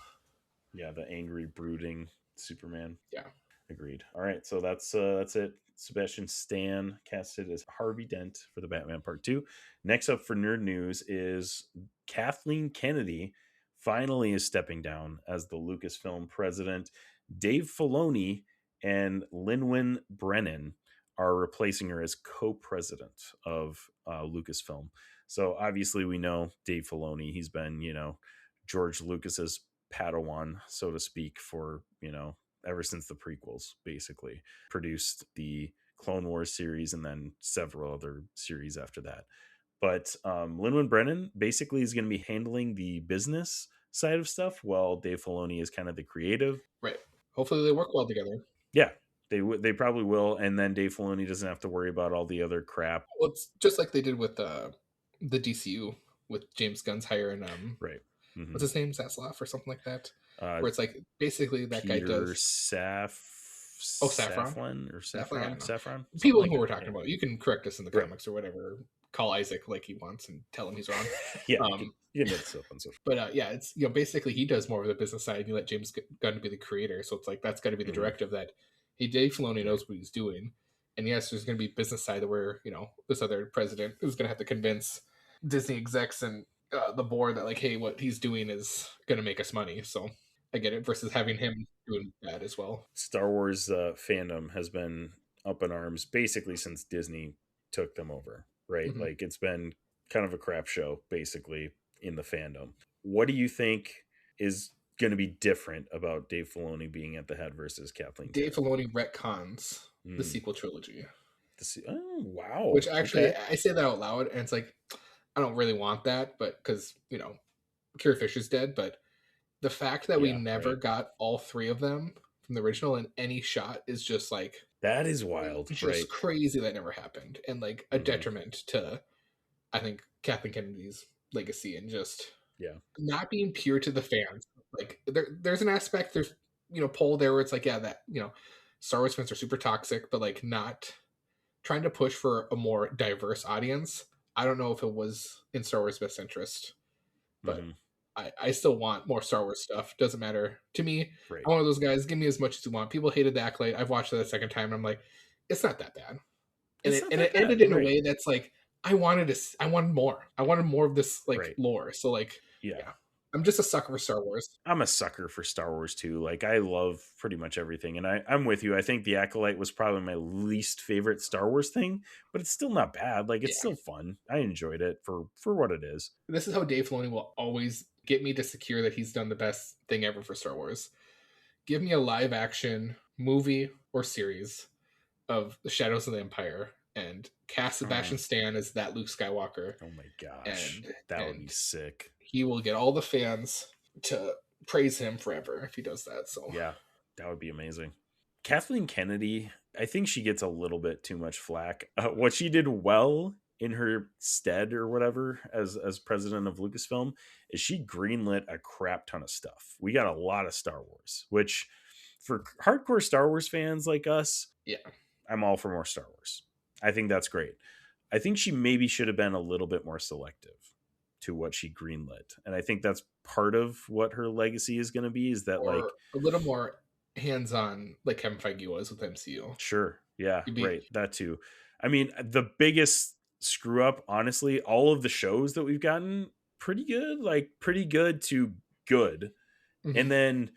Yeah, the angry, brooding Superman. Yeah, agreed. All right, so that's it. Sebastian Stan casted as Harvey Dent for the Batman Part 2. Next up for Nerd News is Kathleen Kennedy finally is stepping down as the Lucasfilm president. Dave Filoni and Lin-Wen Brennan are replacing her as co-president of Lucasfilm. So obviously we know Dave Filoni. He's been, George Lucas's Padawan, so to speak, for, ever since the prequels, basically. Produced the Clone Wars series and then several other series after that. But Lin-Wen Brennan basically is going to be handling the business side of stuff, while Dave Filoni is kind of the creative. Right. Hopefully they work well together. Yeah, they probably will. And then Dave Filoni doesn't have to worry about all the other crap. Well, it's just like they did with the DCU with James Gunn's hire and right. Mm-hmm. What's his name? Zaslav or something like that. Where it's like basically that Peter guy does Saffron. People who we're talking about. You can correct us in the comics or whatever. Call Isaac like he wants and tell him he's wrong. You can stuff and stuff. But it's basically he does more of the business side. And you let James Gunn be the creator, so it's like that's got to be the directive that Dave Filoni knows what he's doing. And yes, there's going to be business side where this other president is going to have to convince Disney execs and the board that like, hey, what he's doing is going to make us money. So I get it. Versus having him doing that as well. Star Wars fandom has been up in arms basically since Disney took them over. Right? Mm-hmm. Like it's been kind of a crap show basically in the fandom. What do you think is going to be different about Dave Filoni being at the head versus Kathleen? Dave Filoni retcons the sequel trilogy. Oh, wow. Which actually, I say that out loud, and it's like, I don't really want that, but because, Carrie Fisher's dead, but the fact that we never got all three of them from the original in any shot is just like... That is wild. It's just crazy that never happened. And like a detriment to, I think, Kathleen Kennedy's legacy and just not being pure to the fans. Like there's an aspect, there's, poll there where it's like, Star Wars fans are super toxic, but like not trying to push for a more diverse audience. I don't know if it was in Star Wars' best interest, but I still want more Star Wars stuff. Doesn't matter to me. I'm one of those guys. Give me as much as you want. People hated the Acolyte. I've watched it a second time, and I'm like, it's not that bad. And it ended in a way that's like, I wanted more. I wanted more of this lore. So like, I'm just a sucker for Star Wars. I'm a sucker for Star Wars too. Like I love pretty much everything. And I'm with you. I think the Acolyte was probably my least favorite Star Wars thing, but it's still not bad. Like it's still fun. I enjoyed it for what it is. This is how Dave Filoni will always get me to secure that he's done the best thing ever for Star Wars. Give me a live action movie or series of the Shadows of the Empire and cast Sebastian Stan as that Luke Skywalker. Oh my gosh. That would be sick. He will get all the fans to praise him forever if he does that. So yeah, that would be amazing. Kathleen Kennedy, I think she gets a little bit too much flack. What she did well in her stead or whatever as president of Lucasfilm is she greenlit a crap ton of stuff. We got a lot of Star Wars, which for hardcore Star Wars fans like us, I'm all for more Star Wars. I think that's great. I think she maybe should have been a little bit more selective to what she greenlit. And I think that's part of what her legacy is going to be, is that like a little more hands-on like Kevin Feige was with MCU. Sure. Yeah. Right. That too. I mean, the biggest screw up, honestly, all of the shows that we've gotten pretty good to good. Mm-hmm. And then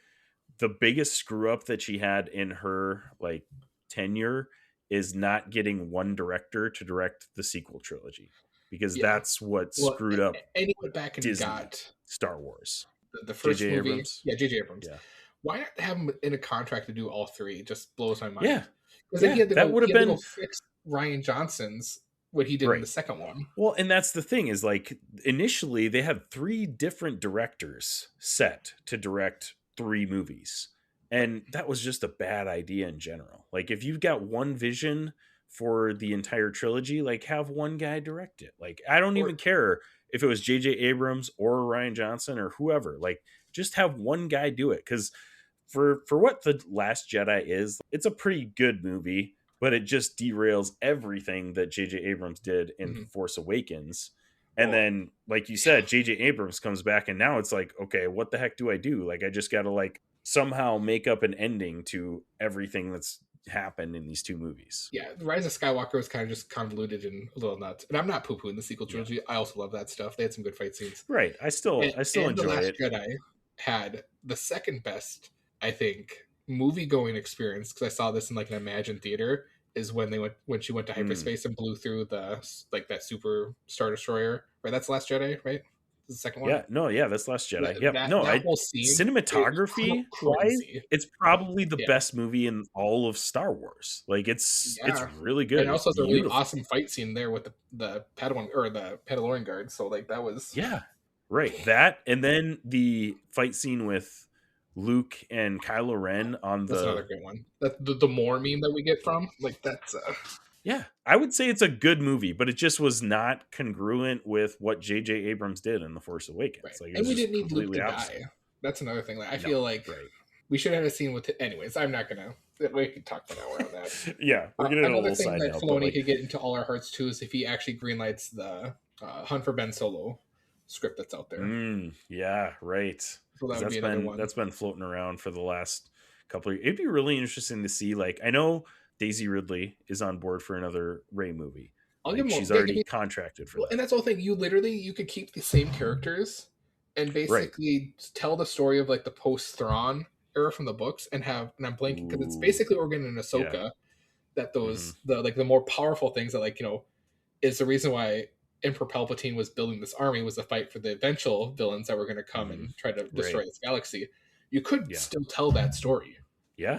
the biggest screw up that she had in her like tenure is not getting one director to direct the sequel trilogy. Because that's what screwed up. And he went back and Disney, got Star Wars. The first J.J. movie. Abrams. Yeah, J.J. Abrams. Yeah. Why not have him in a contract to do all three? It just blows my mind. Yeah. Because that would have been fix Rian Johnson's what he did in the second one. Well, and that's the thing is like initially they had 3 different directors set to direct 3 movies. And that was just a bad idea in general. Like, if you've got one vision for the entire trilogy, like, have one guy direct it. Like, I don't even care if it was J.J. Abrams or Rian Johnson or whoever. Like, just have one guy do it. Because for what The Last Jedi is, it's a pretty good movie, but it just derails everything that J.J. Abrams did in Force Awakens. And then, like you said, J.J. Abrams comes back, and now it's like, okay, what the heck do I do? Like, I just got to, like, somehow make up an ending to everything that's happened in these 2 movies. Yeah, The Rise of Skywalker was kind of just convoluted and a little nuts. And I'm not poo-pooing the sequel trilogy. I also love that stuff. They had some good fight scenes. Right. I still and enjoy The Last it. Jedi had the second best, I think, movie-going experience, because I saw this in like an Imagine theater, is when she went to hyperspace and blew through the, like, that super Star Destroyer. Right, that's The Last Jedi, right? The second one. Yeah, that's Last Jedi. That whole scene, cinematography wise, it's probably the best movie in all of Star Wars. Like, it's really good. And also it's a really awesome fight scene there with the Padawan or the Mandalorian guards. So, like, that was right. That, and then the fight scene with Luke and Kylo Ren on that's another great one. That the more meme that we get from, like, that's yeah, I would say it's a good movie, but it just was not congruent with what J.J. Abrams did in The Force Awakens. Right. Like, and we didn't need Luke to die. That's another thing. Like, I feel like we should have a scene with it. Anyways, I'm not gonna. We can talk for an hour on that. Yeah, we're getting a little side that Filoni could get into all our hearts too is if he actually greenlights the Hunt for Ben Solo script that's out there. Yeah, right. So that would be another one. That's been floating around for the last couple of years. It'd be really interesting to see. Like, I know Daisy Ridley is on board for another Rey movie. She's already contracted for that. And that's the whole thing. You could keep the same characters and basically tell the story of, like, the post-Thrawn era from the books and I'm blanking because it's basically we're getting in Ahsoka that those the more powerful things that, like, you know, is the reason why Emperor Palpatine was building this army was the fight for the eventual villains that were going to come and try to destroy this galaxy. You could still tell that story,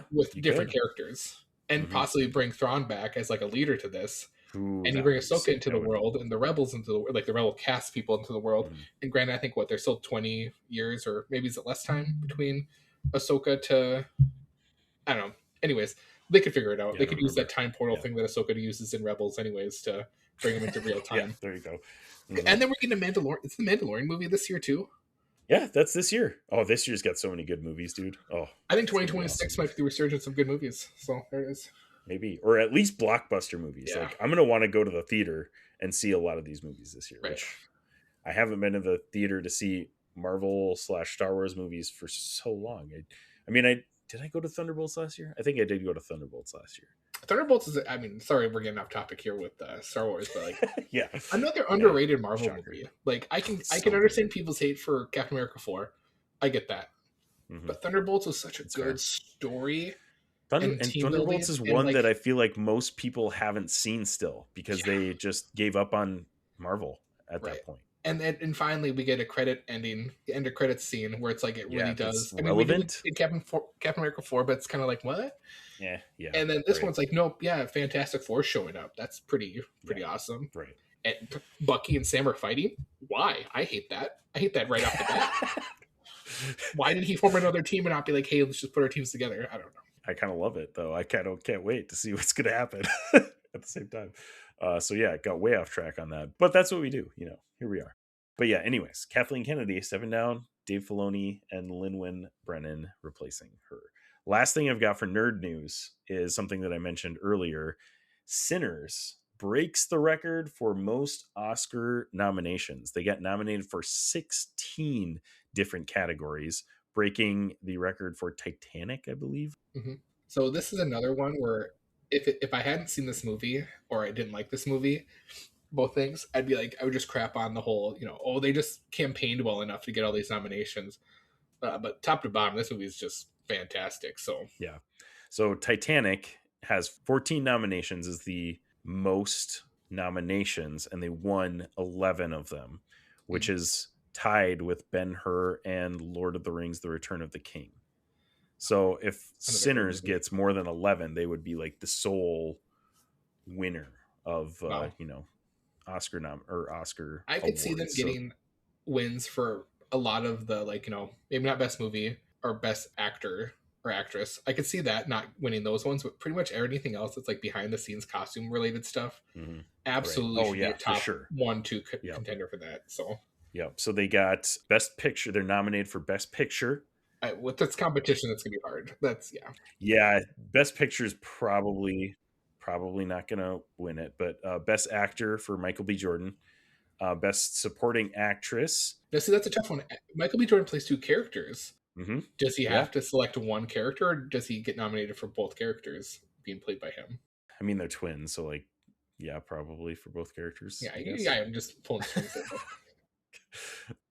with different characters. And possibly bring Thrawn back as, like, a leader to this. And you bring Ahsoka into the world and the rebels into the, like, the rebel cast people into the world. And granted, I think there's still 20 years or maybe is it less time between Ahsoka to, I don't know. Anyways, they could figure it out. They could use that time portal thing that Ahsoka uses in Rebels anyways to bring them into real time. There you go. And then we're getting a Mandalorian. It's the Mandalorian movie this year too. Yeah, that's this year. Oh, this year's got so many good movies, dude. Oh, I think 2026 might be the resurgence of good movies. So there it is. Maybe, or at least blockbuster movies. Yeah. Like, I'm gonna want to go to the theater and see a lot of these movies this year. Right. Which I haven't been to the theater to see Marvel / Star Wars movies for so long. I mean, did I go to Thunderbolts last year? I think I did go to Thunderbolts last year. Thunderbolts is, I mean, sorry, we're getting off topic here with Star Wars, but, like, yeah, another underrated Marvel movie. Like, I can understand people's hate for Captain America 4. I get that. But Thunderbolts was such a good story. And Thunderbolts is one that I feel like most people haven't seen still because they just gave up on Marvel at that point. And finally we get a end of credits scene where it's like it really does. I mean, relevant. We did Captain America 4, but it's kind of like, what? Yeah. And then this one's like, nope, Fantastic Four showing up. That's pretty awesome. Right. And Bucky and Sam are fighting. Why? I hate that. I hate that right off the bat. Why did he form another team and not be like, hey, let's just put our teams together? I don't know. I kind of love it, though. I can't wait to see what's going to happen at the same time. So, yeah, got way off track on that. But that's what we do. You know, here we are. But, yeah, anyways, Kathleen Kennedy stepping down, Dave Filoni and Lin-Wen Brennan replacing her. Last thing I've got for nerd news is something that I mentioned earlier. Sinners breaks the record for most Oscar nominations. They got nominated for 16 different categories, breaking the record for Titanic, I believe. So this is another one where if I hadn't seen this movie or I didn't like this movie, both things, I'd be like, I would just crap on the whole, you know, they just campaigned well enough to get all these nominations. But top to bottom, this movie is just fantastic. So yeah. So Titanic has 14 nominations, is the most nominations, and they won 11 of them, which is tied with Ben-Hur and Lord of the Rings: The Return of the King. So if Sinners gets more than 11, they would be like the sole winner of Oscar I could see them getting wins for a lot of the, like, you know, maybe not best movie, or best actor or actress. I could see that not winning those ones, but pretty much everything else that's like behind the scenes costume related stuff absolutely should be a top for sure. 1-2 contender for that. So Yep. So they got Best Picture. They're nominated for Best Picture. with this competition, that's gonna be hard. That's Yeah, Best Picture is probably not gonna win it, but Best Actor for Michael B. Jordan. Best Supporting Actress. Now, see, that's a tough one. Michael B. Jordan plays 2 characters. Mm-hmm. Does he have to select one character, or does he get nominated for both characters being played by him? I mean, they're twins, so like, yeah, probably for both characters. Yeah, I'm just pulling strings.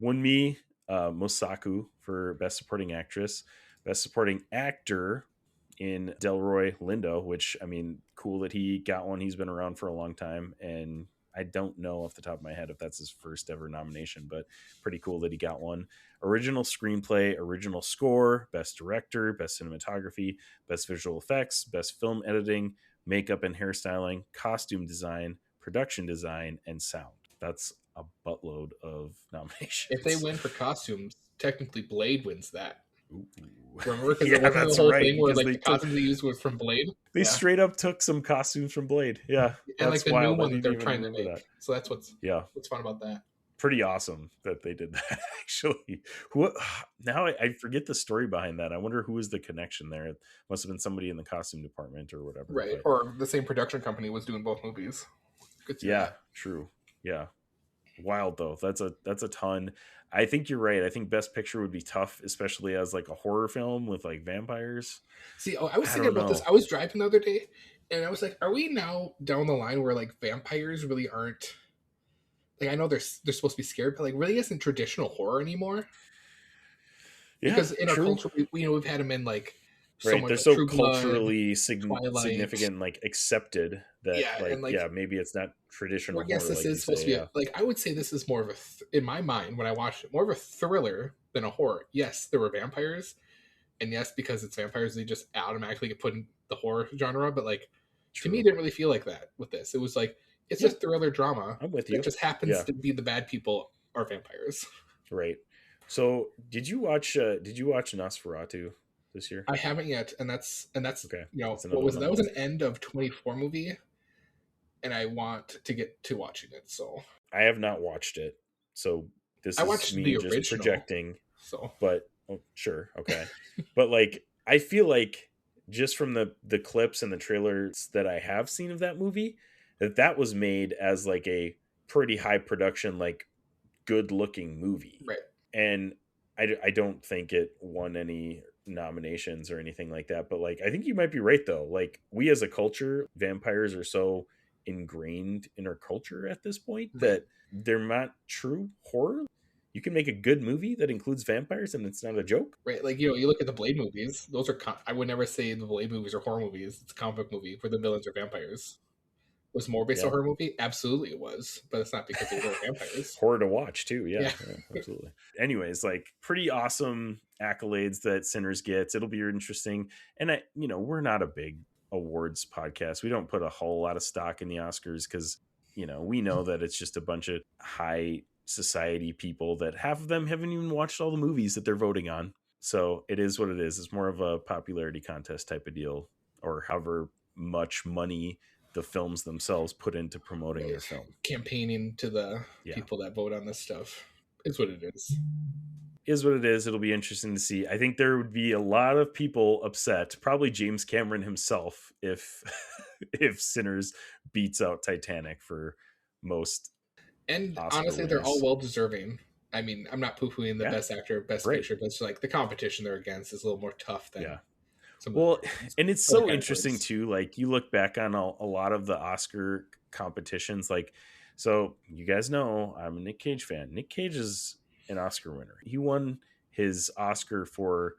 Wunmi Mosaku for Best Supporting Actress. Best Supporting Actor in Delroy Lindo, which, I mean, cool that he got one. He's been around for a long time, and I don't know off the top of my head if that's his first ever nomination, but pretty cool that he got one. Original Screenplay, Original Score, Best Director, Best Cinematography, Best Visual Effects, Best Film Editing, Makeup and Hairstyling, Costume Design, Production Design, and Sound. That's a buttload of nominations. If they win for costumes, technically Blade wins that. Ooh. Remember, because it wasn't the whole thing where like the costumes they used was from Blade. They straight up took some costumes from Blade. Yeah, and like the wild. new one they're trying to make. That. So that's what's fun about that. Pretty awesome that they did that. Actually, now I forget the story behind that. I wonder who was the connection there. It must have been somebody in the costume department or whatever. Right, or the same production company was doing both movies. True. Yeah, wild though. That's a ton. I think you're right. I think Best Picture would be tough, especially as like a horror film with like vampires. See, I was thinking about this. I was driving the other day, and I was like, "Are we now down the line where like vampires really aren't? Like, I know they're supposed to be scared, but like, really isn't traditional horror anymore? Yeah, because in our culture, we've had them in like." They're so culturally significant, like accepted that, maybe it's not traditional. Well, yes, this is supposed to be like I would say this is more of a in my mind when I watched it, more of a thriller than a horror. Yes, there were vampires, and yes, because it's vampires, they just automatically get put in the horror genre. But like to me, it didn't really feel like that with this. It was like it's just thriller drama. I'm with you. It just happens to be the bad people are vampires. Right. So did you watch Nosferatu this year? I haven't yet, and that's okay. What was that? Was an end of 24 movie, and I want to get to watching it. So I have not watched it. So this is me just original, projecting. So, but sure, okay. But like, I feel like just from the clips and the trailers that I have seen of that movie, that was made as like a pretty high production, like good looking movie, right? And I don't think it won any nominations or anything like that, but like I think you might be right though. Like we as a culture, vampires are so ingrained in our culture at this point that they're not true horror. You can make a good movie that includes vampires and it's not a joke, right? Like you look at the Blade movies; those are I would never say the Blade movies are horror movies. It's a comic book movie where the villains are vampires. Was more based on a horror movie? Absolutely it was, but it's not because they were vampires. Horror to watch too, yeah, absolutely. Anyways, like pretty awesome accolades that Sinners gets. It'll be interesting, and we're not a big awards podcast. We don't put a whole lot of stock in the Oscars because we know that it's just a bunch of high society people that half of them haven't even watched all the movies that they're voting on. So it is what it is. It's more of a popularity contest type of deal, or however much money the films themselves put into promoting their film. Campaigning to the people that vote on this stuff is what it is. Is what it is. It'll be interesting to see. I think there would be a lot of people upset, probably James Cameron himself, if Sinners beats out Titanic for most. And Oscar honestly, they're all well deserving. I mean, I'm not poo-pooing the best actor, best picture, but it's like the competition they're against is a little more tough than and it's so interesting too. Like you look back on a lot of the Oscar competitions, like, so you guys know I'm a Nick Cage fan. Nick Cage is an Oscar winner. He won his Oscar for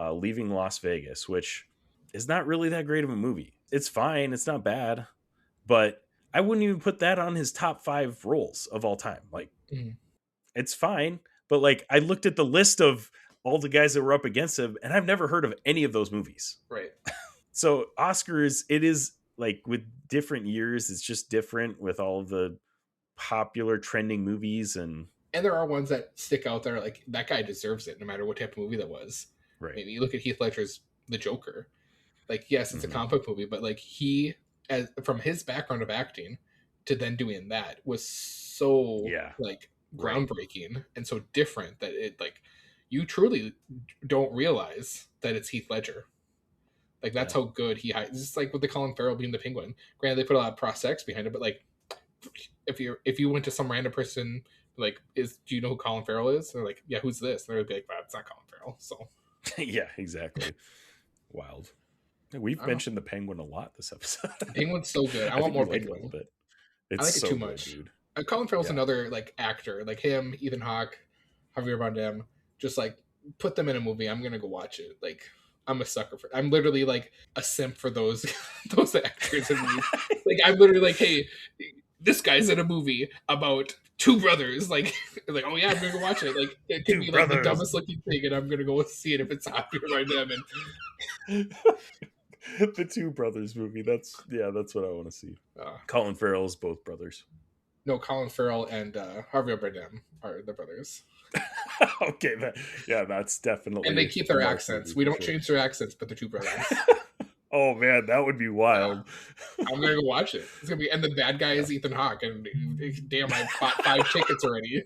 Leaving Las Vegas, which is not really that great of a movie. It's fine. It's not bad, but I wouldn't even put that on his top 5 roles of all time. Like it's fine. But like, I looked at the list of all the guys that were up against him, and I've never heard of any of those movies. Right. So Oscars, it is like with different years, it's just different with all of the popular trending movies. And there are ones that stick out there. Like that guy deserves it no matter what type of movie that was. Right. Maybe you look at Heath Ledger's The Joker. Like, yes, it's a comic book movie, but like he, as from his background of acting to then doing that, was so like groundbreaking and so different that it like you truly don't realize that it's Heath Ledger. Like that's how good he hides. It's just like with the Colin Farrell being the Penguin. Granted, they put a lot of prosthetics behind it, but like if you went to some random person, like, do you know who Colin Farrell is? And they're like, yeah, who's this? And they'd be like, well, it's not Colin Farrell. So yeah, exactly. Wild. We've mentioned the Penguin a lot this episode. Penguin's so good. I want more Penguin. It's I like it so too good, much. Dude. Colin Farrell's another like actor, like him, Ethan Hawke, Javier Bardem. Just like put them in a movie, I'm gonna go watch it. Like I'm a sucker for. I'm literally like a simp for those those actors. Like I'm literally like, hey, this guy's in a movie about two brothers. Like oh yeah, I'm gonna go watch it. Like it could be like the dumbest looking thing, and I'm gonna go see it if it's Javier Bardem and. The Two Brothers movie. That's what I want to see. Colin Farrell is both brothers. No, Colin Farrell and Javier Bardem are the brothers. Okay, that's definitely. And they keep their accents. We don't change their accents, but they're two brothers. Oh man, that would be wild. I'm gonna go watch it. It's gonna be, and the bad guy is Ethan Hawke. And damn, I bought 5 tickets already.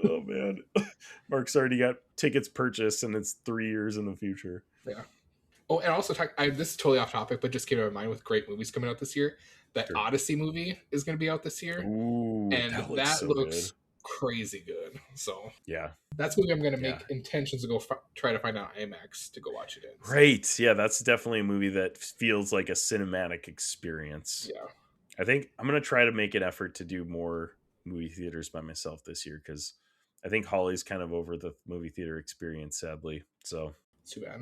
Oh man, Mark's already got tickets purchased, and it's 3 years in the future. Yeah. Oh, and also this is totally off topic, but just came to my mind with great movies coming out this year. That Odyssey movie is going to be out this year. Ooh, and that looks crazy good. So yeah, that's a movie I'm going to make intentions to go try to find out IMAX to go watch it in. So. Right. Yeah, that's definitely a movie that feels like a cinematic experience. Yeah. I think I'm going to try to make an effort to do more movie theaters by myself this year because I think Holly's kind of over the movie theater experience, sadly. So too bad.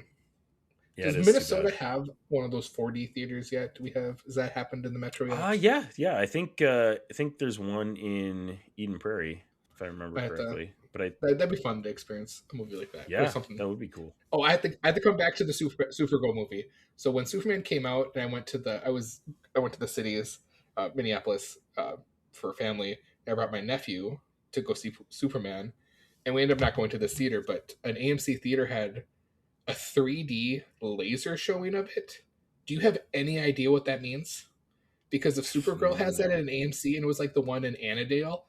Yeah, does Minnesota have one of those 4D theaters yet? Has that happened in the metro yet? Yeah. I think there's one in Eden Prairie, if I remember correctly. But that'd be fun to experience a movie like that. Yeah, or something. That would be cool. Oh, I had to come back to the Supergirl movie. So when Superman came out, and I went to the cities, Minneapolis, for a family. And I brought my nephew to go see Superman, and we ended up not going to this theater, but an AMC theater had a 3D laser showing of it. Do you have any idea what that means? Because if Supergirl has that at an AMC, and it was like the one in Annandale,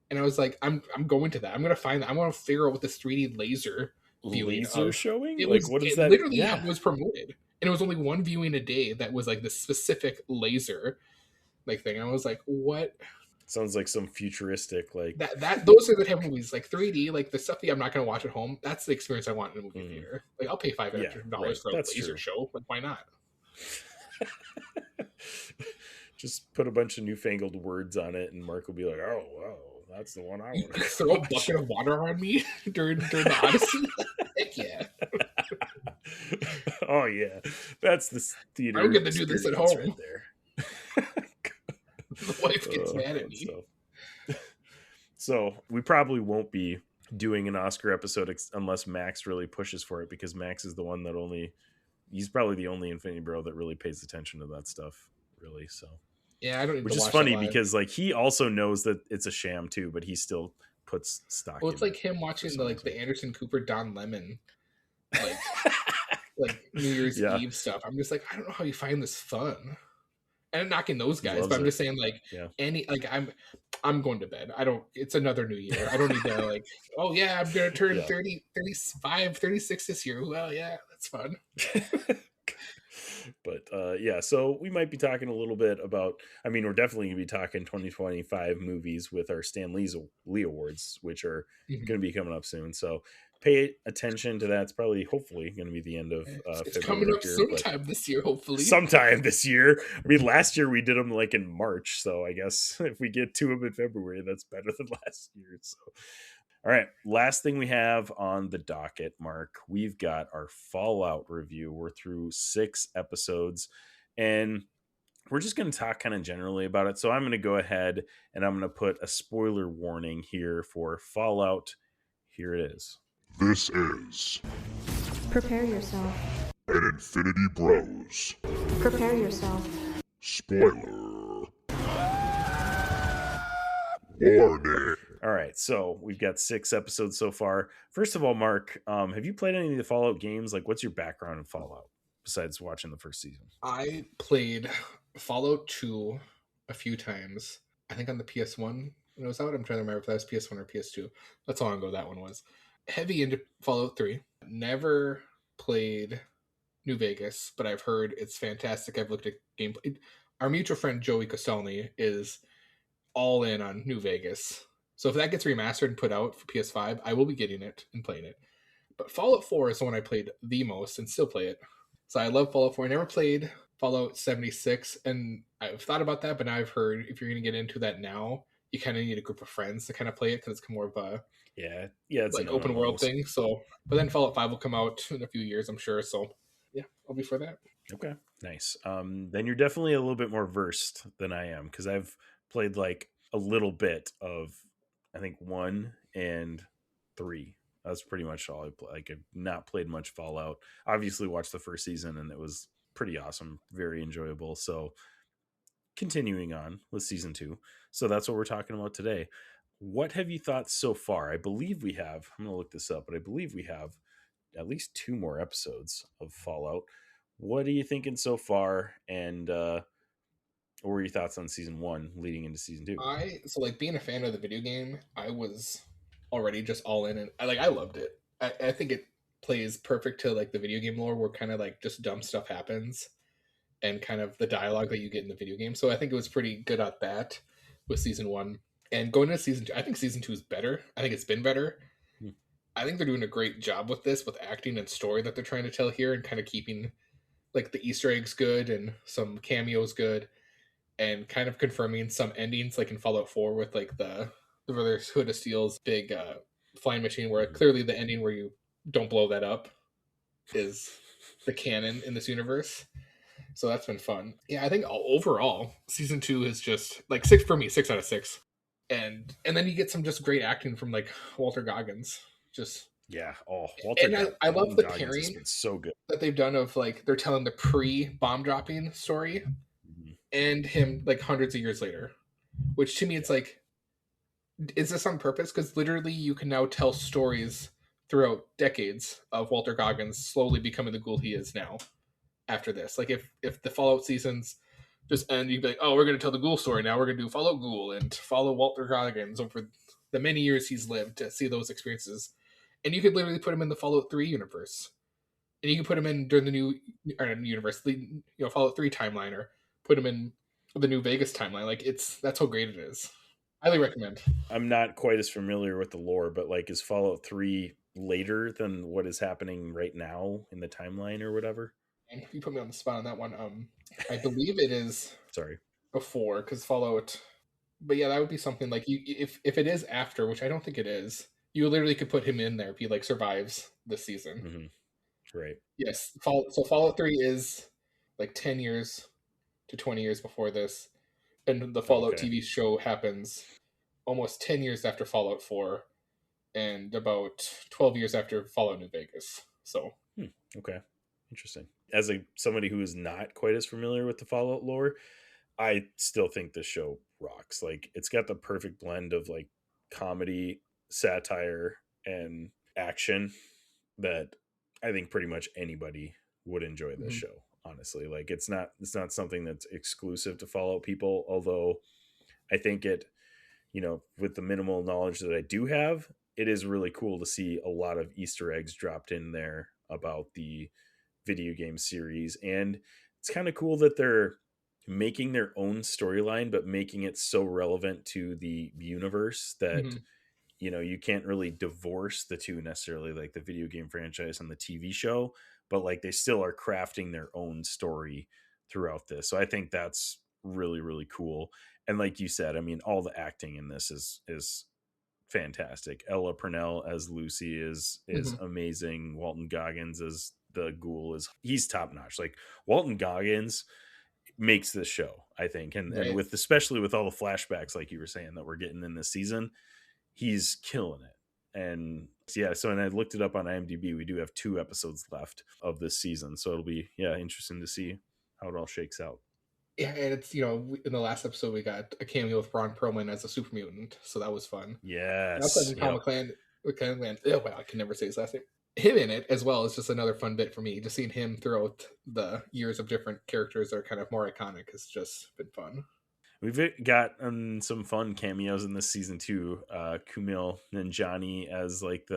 and I was like, I'm going to that. I'm gonna find that. I'm gonna figure out what this 3D laser viewing showing. What is that? Literally, was promoted, and it was only one viewing a day. That was like the specific laser like thing. And I was like, what? Sounds like some futuristic like that. Those are the type of movies like 3D, like the stuff that I'm not going to watch at home. That's the experience I want in a movie theater. Like I'll pay $500 for a laser show. Like why not? Just put a bunch of newfangled words on it, and Mark will be like, "Oh, wow, that's the one I want." Throw a bucket of water on me during the Odyssey. Heck yeah. Oh yeah, that's the theater. I don't get to do this at home. Right there. The wife gets mad at me. So we probably won't be doing an Oscar episode unless Max really pushes for it, because Max is the one that he's probably the only Infinity Bro that really pays attention to that stuff, really. So yeah, I don't need which to is watch funny because like he also knows that it's a sham too, but he still puts stock. Well, it's like him watching the Anderson Cooper Don Lemon like New Year's Eve stuff. I'm just like, I don't know how you find this fun. And I'm knocking those guys, but I'm just saying, like, I'm going to bed. It's another new year. I don't need to, like, oh, yeah, I'm going to turn 30, 35, 36 this year. Well, yeah, that's fun. But, so we might be talking a little bit about, we're definitely going to be talking 2025 movies with our Stan Lee Awards, which are going to be coming up soon. So pay attention to that. It's hopefully going to be the end of it's February coming up sometime this year, hopefully. Sometime this year. Last year we did them like in March, so I guess if we get to them in February, that's better than last year. So, all right, last thing we have on the docket, Mark, we've got our Fallout review. We're through 6 episodes, and we're just going to talk kind of generally about it. So I'm going to go ahead and I'm going to put a spoiler warning here for Fallout. Here it is. This is... Prepare yourself. An Infinity Bros. Prepare yourself. Spoiler. Warning. All right, so we've got 6 episodes so far. First of all, Mark, have you played any of the Fallout games? Like, what's your background in Fallout besides watching the first season? I played Fallout 2 a few times. I think on the PS1 when it was out. I'm trying to remember if that was PS1 or PS2. That's how long ago that one was. Heavy into Fallout 3. Never played New Vegas, but I've heard it's fantastic. I've looked at gameplay. Our mutual friend Joey Costelny is all in on New Vegas. So if that gets remastered and put out for PS5, I will be getting it and playing it. But Fallout 4 is the one I played the most and still play it. So I love Fallout 4. I never played Fallout 76, and I've thought about that, but now I've heard if you're going to get into that now, you kind of need a group of friends to kind of play it because it's more of a it's like open world thing. So, but then Fallout 5 will come out in a few years, I'm sure. So yeah, I'll be for that. Okay, nice. Then you're definitely a little bit more versed than I am because I've played like a little bit of, I think 1 and 3. That's pretty much all I play. Like, I've not played much Fallout. Obviously, watched the first season and it was pretty awesome, very enjoyable. So, continuing on with season 2. So that's what we're talking about today. What have you thought so far? I believe we have. I'm gonna look this up, but I believe we have at least 2 more episodes of Fallout. What are you thinking so far? And what were your thoughts on season 1 leading into season 2? So like being a fan of the video game, I was already just all in, and I loved it. I think it plays perfect to like the video game lore, where kind of like just dumb stuff happens, and kind of the dialogue that you get in the video game. So I think it was pretty good at that with season 1. And going into season 2, I think season 2 is better. I think it's been better. I think they're doing a great job with this, with acting and story that they're trying to tell here, and kind of keeping like the Easter eggs good and some cameos good, and kind of confirming some endings, like in Fallout 4 with like the Brotherhood of Steel's big flying machine, where clearly the ending where you don't blow that up is the canon in this universe. So that's been fun. Yeah, I think overall season 2 is just like 6 for me, 6 out of 6. And then you get some just great acting from like Walter Goggins. Just Walter. And I love the Goggins pairing has been so good that they've done of like they're telling the pre-bomb dropping story and him like hundreds of years later, which to me it's like, is this on purpose? Because literally you can now tell stories throughout decades of Walter Goggins slowly becoming the ghoul he is now after this. Like if the Fallout seasons just end, you'd be like, oh, we're going to tell the ghoul story now. We're going to do Fallout Ghoul and follow Walter Goggins over the many years he's lived to see those experiences. And you could literally put him in the Fallout 3 universe. And you can put him in during the new universe, Fallout 3 timeline, or put him in the New Vegas timeline. Like that's how great it is. Highly recommend. I'm not quite as familiar with the lore, but like, is Fallout 3 later than what is happening right now in the timeline or whatever? And you put me on the spot on that one. I believe it is before, because Fallout. But yeah, that would be something like if it is after, which I don't think it is. You literally could put him in there if he like survives this season. Mm-hmm. Right. Yes. So Fallout 3 is like 10 years to 20 years before this. And the Fallout TV show happens almost 10 years after Fallout 4 and about 12 years after Fallout New Vegas. So. Okay. Interesting. As somebody who is not quite as familiar with the Fallout lore, I still think this show rocks. Like, it's got the perfect blend of like comedy, satire, and action that I think pretty much anybody would enjoy this show. Honestly, like it's not something that's exclusive to Fallout people. Although I think it, with the minimal knowledge that I do have, it is really cool to see a lot of Easter eggs dropped in there about the video game series. And it's kind of cool that they're making their own storyline, but making it so relevant to the universe that, you can't really divorce the two necessarily, like the video game franchise and the TV show, but like they still are crafting their own story throughout this. So I think that's really, really cool. And like you said, I mean, all the acting in this is fantastic. Ella Purnell as Lucy is amazing. Walton Goggins as the ghoul he's top notch. Like Walton Goggins makes this show, I think. And with, especially with all the flashbacks, like you were saying, that we're getting in this season, he's killing it. And and I looked it up on IMDb. We do have 2 episodes left of this season. So it'll be, interesting to see how it all shakes out. Yeah, and it's in the last episode we got a cameo with Ron Perlman as a super mutant, so that was fun. And also Yes. having Tom McClane, oh wow, I can never say his last name. Him in it as well is just another fun bit for me. Just seeing him throughout the years of different characters that are kind of more iconic has just been fun. We've got some fun cameos in this season too. Kumail Nanjiani as like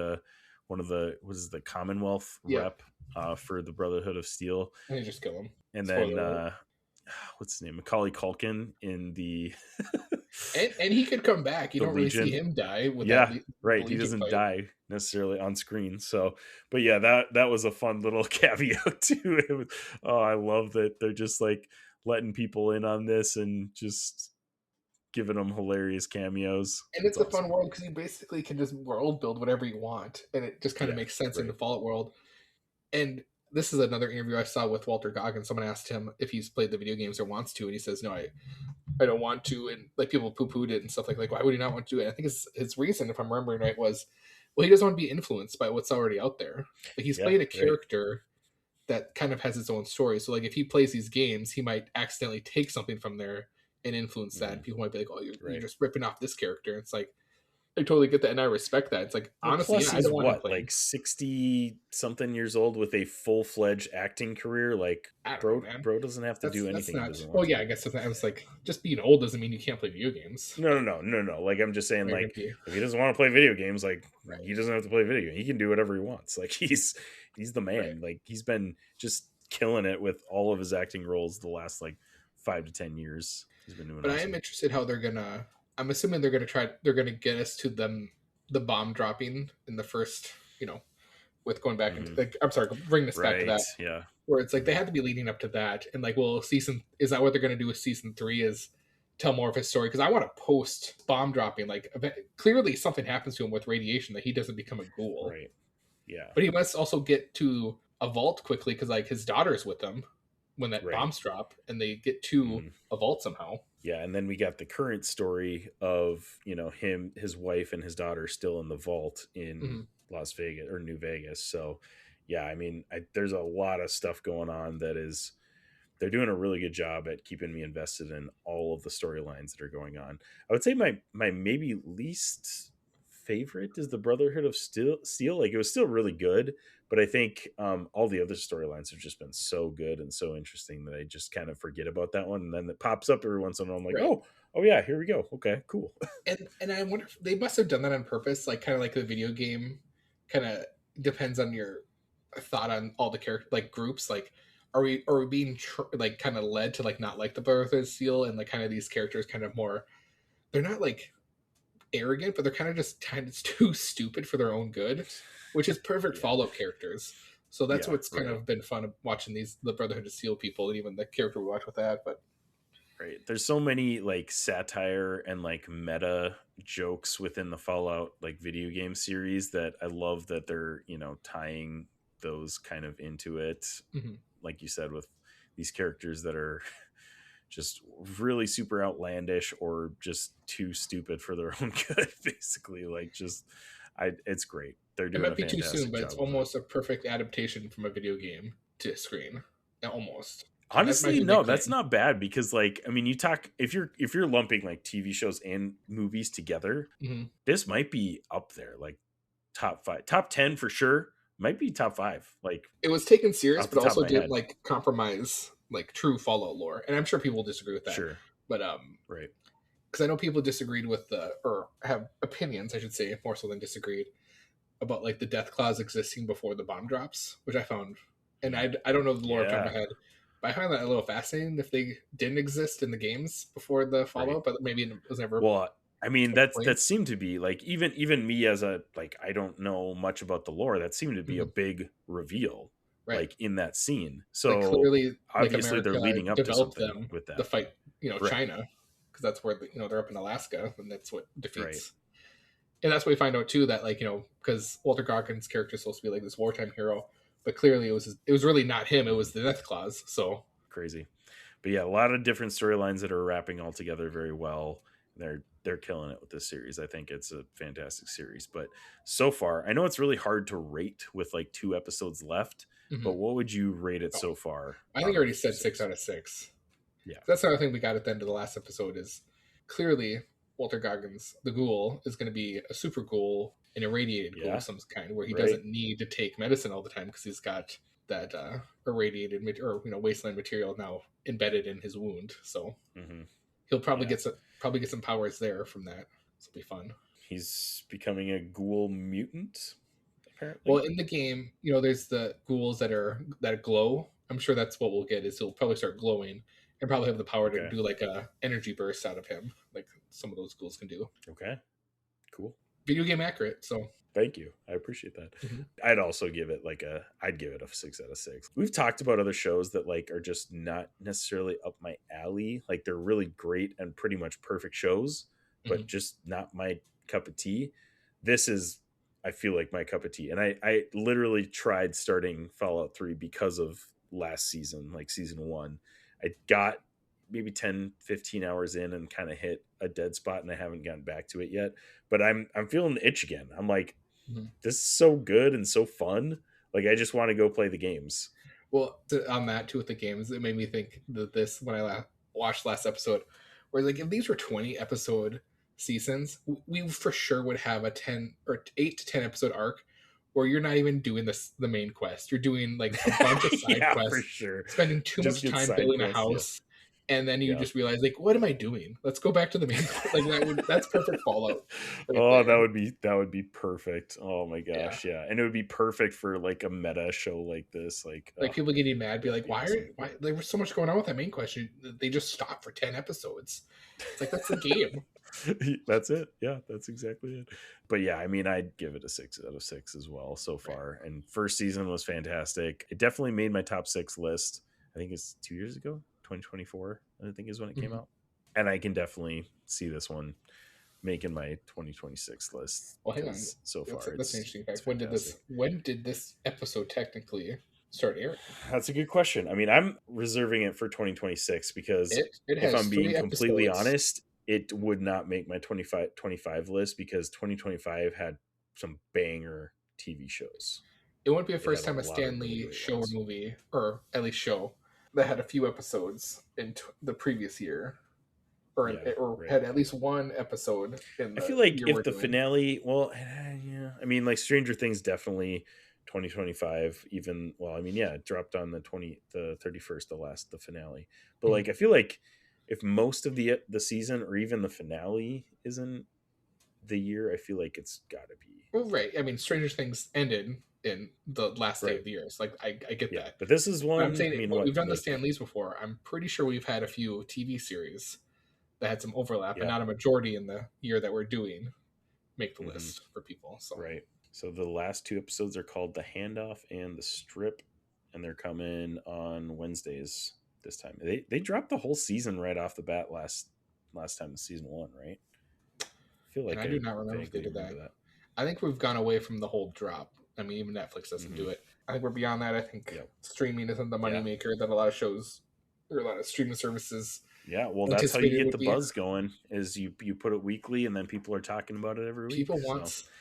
one of the Commonwealth Yeah. rep for the Brotherhood of Steel, And you just kill him. and Spoiler then alert. what's his name, Macaulay Culkin in the And he could come back. You the don't really see Legion. him die with Yeah, that right. the He Legion doesn't fight. die necessarily on screen. So, but yeah, that was a fun little cameo too. It was, oh, I love that they're just like letting people in on this and just giving them hilarious cameos. And it's a fun awesome. world because you basically can just world build whatever you want, and it just kind of Yeah, makes sense in the right. Fallout world. And this is another interview I saw with Walter Goggins. Someone asked him if he's played the video games or wants to, and he says, "No, I don't want to." And like people poo pooed it and stuff like why would he not want to do it? I think his reason, if I'm remembering right, was well, he doesn't want to be influenced by what's already out there. Like he's Yeah, played a right. character that kind of has its own story. So like if he plays these games, he might accidentally take something from there and influence that. And people might be like, "Oh, you're Right. just ripping off this character." And it's like I totally get that, and I respect that. It's like Well, honestly, plus I he's don't want him what, playing. like 60 something years old with a full-fledged acting career. Like I don't bro, know, man. bro doesn't have to do That's anything he not. doesn't Oh want yeah, to. I guess I was like, just being old doesn't mean you can't play video games. No. Like I'm just saying, Right, like okay. if he doesn't want to play video games, like Right. he doesn't have to play video. He can do whatever he wants. Like he's the man. Right. Like he's been just killing it with all of his acting roles the last like 5 to 10 years. He's been doing. But awesome. I am interested how they're gonna. I'm assuming they're gonna get us to the bomb dropping in the first, with going back into like I'm sorry, bring this back to that. Yeah. Where it's like they had to be leading up to that, and like, well, is that what they're gonna do with season 3? Is tell more of his story, because I want to post bomb dropping. Like clearly something happens to him with radiation that he doesn't become a ghoul. Right. Yeah. But he must also get to a vault quickly because like his daughter's with him when that Right. bombs drop, and they get to a vault somehow. Yeah, and then we got the current story of him, his wife, and his daughter still in the vault in Las Vegas or New Vegas. So, yeah, I mean, there's a lot of stuff going on they're doing a really good job at keeping me invested in all of the storylines that are going on. I would say my maybe least favorite is the Brotherhood of Steel. Like it was still really good, but I think all the other storylines have just been so good and so interesting that I just kind of forget about that one, and then it pops up every once in a while. I'm like, Right. oh yeah, here we go. Okay, cool. And I wonder if they must have done that on purpose, like kind of like the video game. Kind of depends on your thought on all the character like groups. Like, are we being like kind of led to like not like the Brotherhood of Steel, and like kind of these characters kind of more. They're not like arrogant, but they're kind of just kind of too stupid for their own good, which is perfect Fallout characters. So that's Yeah, what's kind right. of been fun watching the Brotherhood of Steel people, and even the character we watch with that. But Right. There's so many like satire and like meta jokes within the Fallout like video game series that I love that they're, tying those kind of into it. Like you said, with these characters that are just really super outlandish or just too stupid for their own good, basically. Like it's great. They're it doing might a be too fantastic soon, but job it's with it. almost a perfect adaptation from a video game to screen. Almost. Honestly, be no, the that's claim. not bad because like I mean you talk if you're lumping like TV shows and movies together, this might be up there, like top 5, top 10 for sure, might be top 5. Like It was taken serious, off the but top also of my didn't head. like compromise like true Fallout lore. And I'm sure people disagree with that. Sure. But Right. because I know people disagreed with or have opinions, I should say, more so than disagreed about like the death clause existing before the bomb drops, which I found, and I don't know the lore off the top of my head, but I find that a little fascinating if they didn't exist in the games before the Fallout, but maybe it was never. Well, I mean explained. that seemed to be like even me as a like I don't know much about the lore, that seemed to be a big reveal. Right. Like in that scene. So like, clearly, obviously like they're leading up to something them with that. the fight, Right. China, because that's where they're up in Alaska, and that's what defeats. Right. And that's what we find out too, that like because Walter Goggins' character is supposed to be like this wartime hero, but clearly it was really not him. It was the death clause. So crazy. But yeah, a lot of different storylines that are wrapping all together very well. They're killing it with this series. I think it's a fantastic series. But so far, I know it's really hard to rate with like 2 episodes left. But what would you rate it so far? I think I already said 6 out of 6. That's another thing we got at the end of the last episode is clearly Walter Goggins, the ghoul, is going to be a super ghoul, an irradiated ghoul of some kind, where he doesn't need to take medicine all the time because he's got that irradiated or wasteland material now embedded in his wound. So he'll probably get some powers there from that. So it'll be fun. He's becoming a ghoul mutant, apparently. Well, in the game, there's the ghouls that glow. I'm sure that's what we'll get. Is he'll probably start glowing and probably have the power to do like a energy burst out of him, like some of those ghouls can do. Okay, cool. Video game accurate. So thank you, I appreciate that. I'd also give it I'd give it a 6 out of 6. We've talked about other shows that like are just not necessarily up my alley. Like they're really great and pretty much perfect shows, but just not my cup of tea. This is, I feel like, my cup of tea. And I literally tried starting Fallout 3 because of last season, like season 1. I got maybe 10, 15 hours in and kind of hit a dead spot, and I haven't gotten back to it yet. But I'm feeling the itch again. I'm like, this is so good and so fun. Like I just want to go play the games. Well, on that too with the games, it made me think that this when I watched last episode, where like if these were 20 episode seasons, we for sure would have a 10 or 8 to 10 episode arc where you're not even doing the main quest. You're doing like a bunch of side quests, for sure. Spending too much time building a house. And then you just realize, like, what am I doing? Let's go back to the main. Like that's perfect Fallout. Right that would be perfect. Oh my gosh, yeah. And it would be perfect for like a meta show like this. Like people getting mad, be like, why there was so much going on with that main quest? They just stopped for 10 episodes. It's like that's the game. That's it. Yeah, that's exactly it. But yeah, I mean, I'd give it a 6 out of 6 as well so far. And first season was fantastic. It definitely made my top 6 list. I think it's 2 years ago. 2024, I think, is when it came out. And I can definitely see this one making my 2026 list. Well, hang on. So far, that's an interesting fact. When did this episode technically start airing? That's a good question. I mean, I'm reserving it for 2026 because if I'm being completely honest, it would not make my 25 list because 2025 had some banger TV shows. It wouldn't be the first time a Stan Lee show or movie, or at least show, that had a few episodes in the previous year, or had at least one episode in the I feel like if the finale, I mean, like Stranger Things definitely 2025 even, it dropped on the 31st, the finale. But like I feel like if most of the season or even the finale isn't the year, I feel like it's got to be. Well, right. I mean, Stranger Things ended in the last day of the year. So like I get that. But this is one. I'm saying we've done the Stan Lees before. I'm pretty sure we've had a few TV series that had some overlap, and not a majority in the year that we're doing make the list for people. So right. So the last 2 episodes are called The Handoff and The Strip, and they're coming on Wednesdays this time. They dropped the whole season right off the bat last time in season 1, right? I feel like I do not remember if they did that. I think we've gone away from the whole drop. I mean, even Netflix doesn't do it. I think we're beyond that. I think streaming isn't the moneymaker that a lot of shows or a lot of streaming services. Yeah, well, that's how you get the buzz going. Is you put it weekly, and then people are talking about it every week. People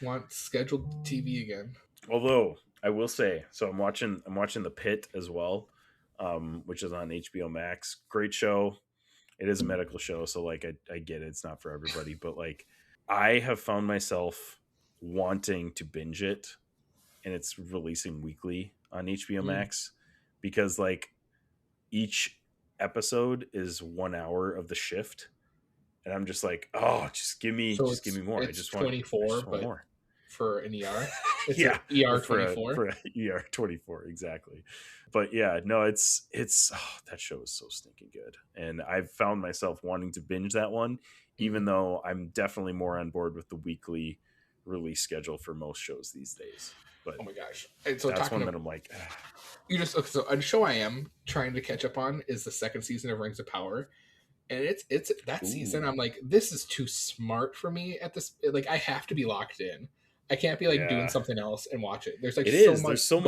want scheduled TV again. Although I will say, so I'm watching The Pit as well, which is on HBO Max. Great show. It is a medical show, so like I get it. It's not for everybody, but like I have found myself wanting to binge it. And it's releasing weekly on HBO Max because like each episode is 1 hour of the shift. And I'm just like, oh, just give me more. I just want 24, but more. For an ER. It's ER 24. For ER 24, exactly. But yeah, no, it's that show is so stinking good. And I've found myself wanting to binge that one, even though I'm definitely more on board with the weekly release schedule for most shows these days. But oh my gosh! And so that's one that I'm like, so a show I am trying to catch up on is the second season of Rings of Power, and it's that season. I'm like, this is too smart for me at this. Like, I have to be locked in. I can't be like doing something else and watch it. There's like there's so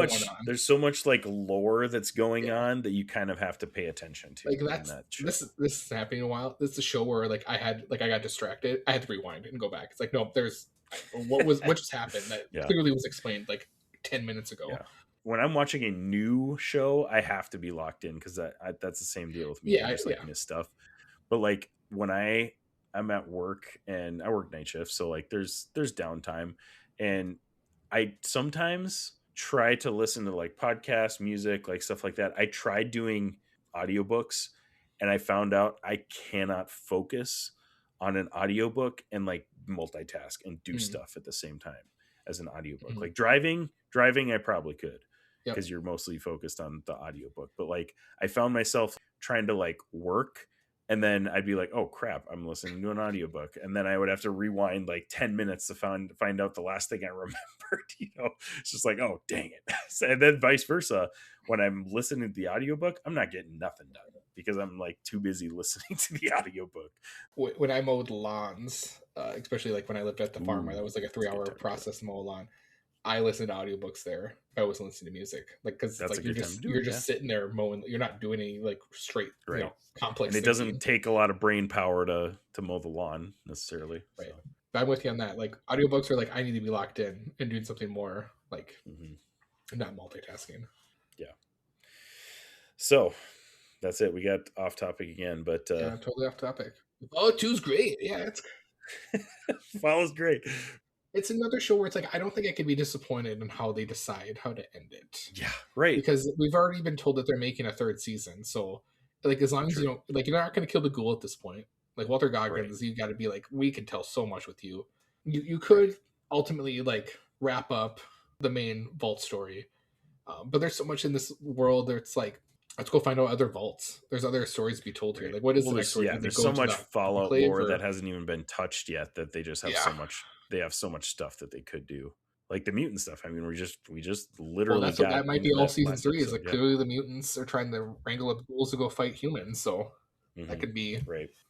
much like lore that's going on that you kind of have to pay attention to. Like this is happening a while. This is a show where like I got distracted. I had to rewind and go back. It's like, no, what just happened that clearly was explained like 10 minutes ago. when I'm watching a new show, I have to be locked in because that's the same deal with me. Yeah, I just like miss stuff. But like when I'm at work and I work night shifts, so like there's downtime, and I sometimes try to listen to like podcasts, music, like stuff like that. I tried doing audiobooks and I found out I cannot focus on an audiobook and like multitask and do stuff at the same time as an audiobook. Like driving I probably could because you're mostly focused on the audiobook. But like I found myself trying to like work, and then I'd be like, oh crap, I'm listening to an audiobook. And then I would have to rewind like 10 minutes to find out the last thing I remembered. It's just like, oh, dang it. And then vice versa. When I'm listening to the audiobook, I'm not getting nothing done because I'm like too busy listening to the audiobook. When I mowed lawns, especially like when I lived at the farm, that was like a 3-hour process to mow a lawn. I listened to audiobooks there. I was listening to music, like because like you're just sitting there mowing. You're not doing any like straight, complex. And it doesn't take a lot of brain power to mow the lawn necessarily. Right. So. But I'm with you on that. Like audiobooks are like I need to be locked in and doing something more like not multitasking. Yeah. So that's it. We got off topic again, but totally off topic. Oh, 2's great. Yeah, it's Fallow's great. It's another show where it's like I don't think I could be disappointed in how they decide how to end it. Yeah, right. Because we've already been told that they're making a 3rd season. So like as long as you don't like you're not gonna kill the ghoul at this point. Like Walter Goggins, you gotta be like, we can tell so much with you. You could ultimately like wrap up the main vault story. But there's so much in this world that it's like, let's go find out other vaults. There's other stories to be told here. Like what is the next story? Yeah, there's so much Fallout lore that hasn't even been touched yet that they just have so much. They have so much stuff that they could do, like the mutant stuff. I mean, we just literally. Well, that might be all season 3. Is like clearly the mutants are trying to wrangle up ghouls to go fight humans. So that could be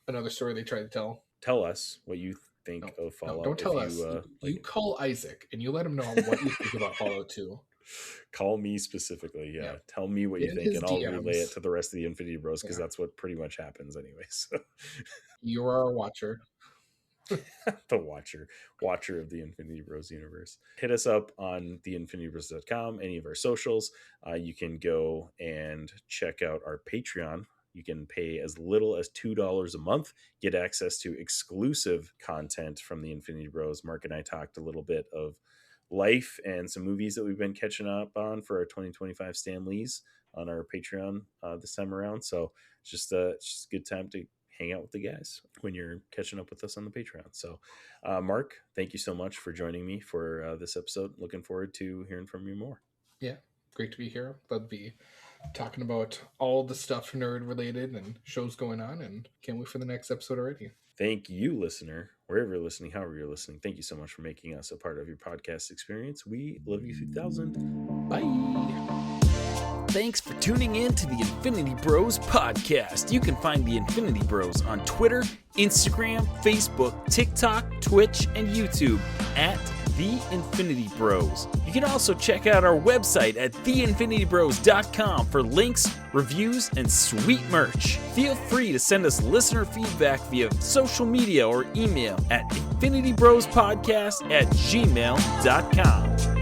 another story they try to tell. Tell us what you think of Fallout. No, don't tell us. You call Isaac and you let him know what you think about Fallout 2. Call me specifically. Yeah. Tell me what you think, and I'll relay it to the rest of the Infinity Bros because that's what pretty much happens anyway. So. You are a watcher. The watcher of the Infinity Bros universe. Hit us up on theinfinitybros.com, any of our socials. You can go and check out our Patreon. You can pay as little as $2 a month, get access to exclusive content from the Infinity Bros. Mark and I talked a little bit of life and some movies that we've been catching up on for our 2025 Stan Lees on our Patreon this time around. So it's just a good time to hang out with the guys when you're catching up with us on the Patreon. So Mark, thank you so much for joining me for this episode. Looking forward to hearing from you more. Yeah, great to be here. Love to be talking about all the stuff nerd related and shows going on, and can't wait for the next episode already. Thank you, listener, wherever you're listening, however you're listening. Thank you so much for making us a part of your podcast experience. We love you 3000. Bye. Thanks for tuning in to the Infinity Bros podcast. You can find the Infinity Bros on Twitter, Instagram, Facebook, TikTok, Twitch, and YouTube at The Infinity Bros. You can also check out our website at theinfinitybros.com for links, reviews, and sweet merch. Feel free to send us listener feedback via social media or email at infinitybrospodcast@gmail.com.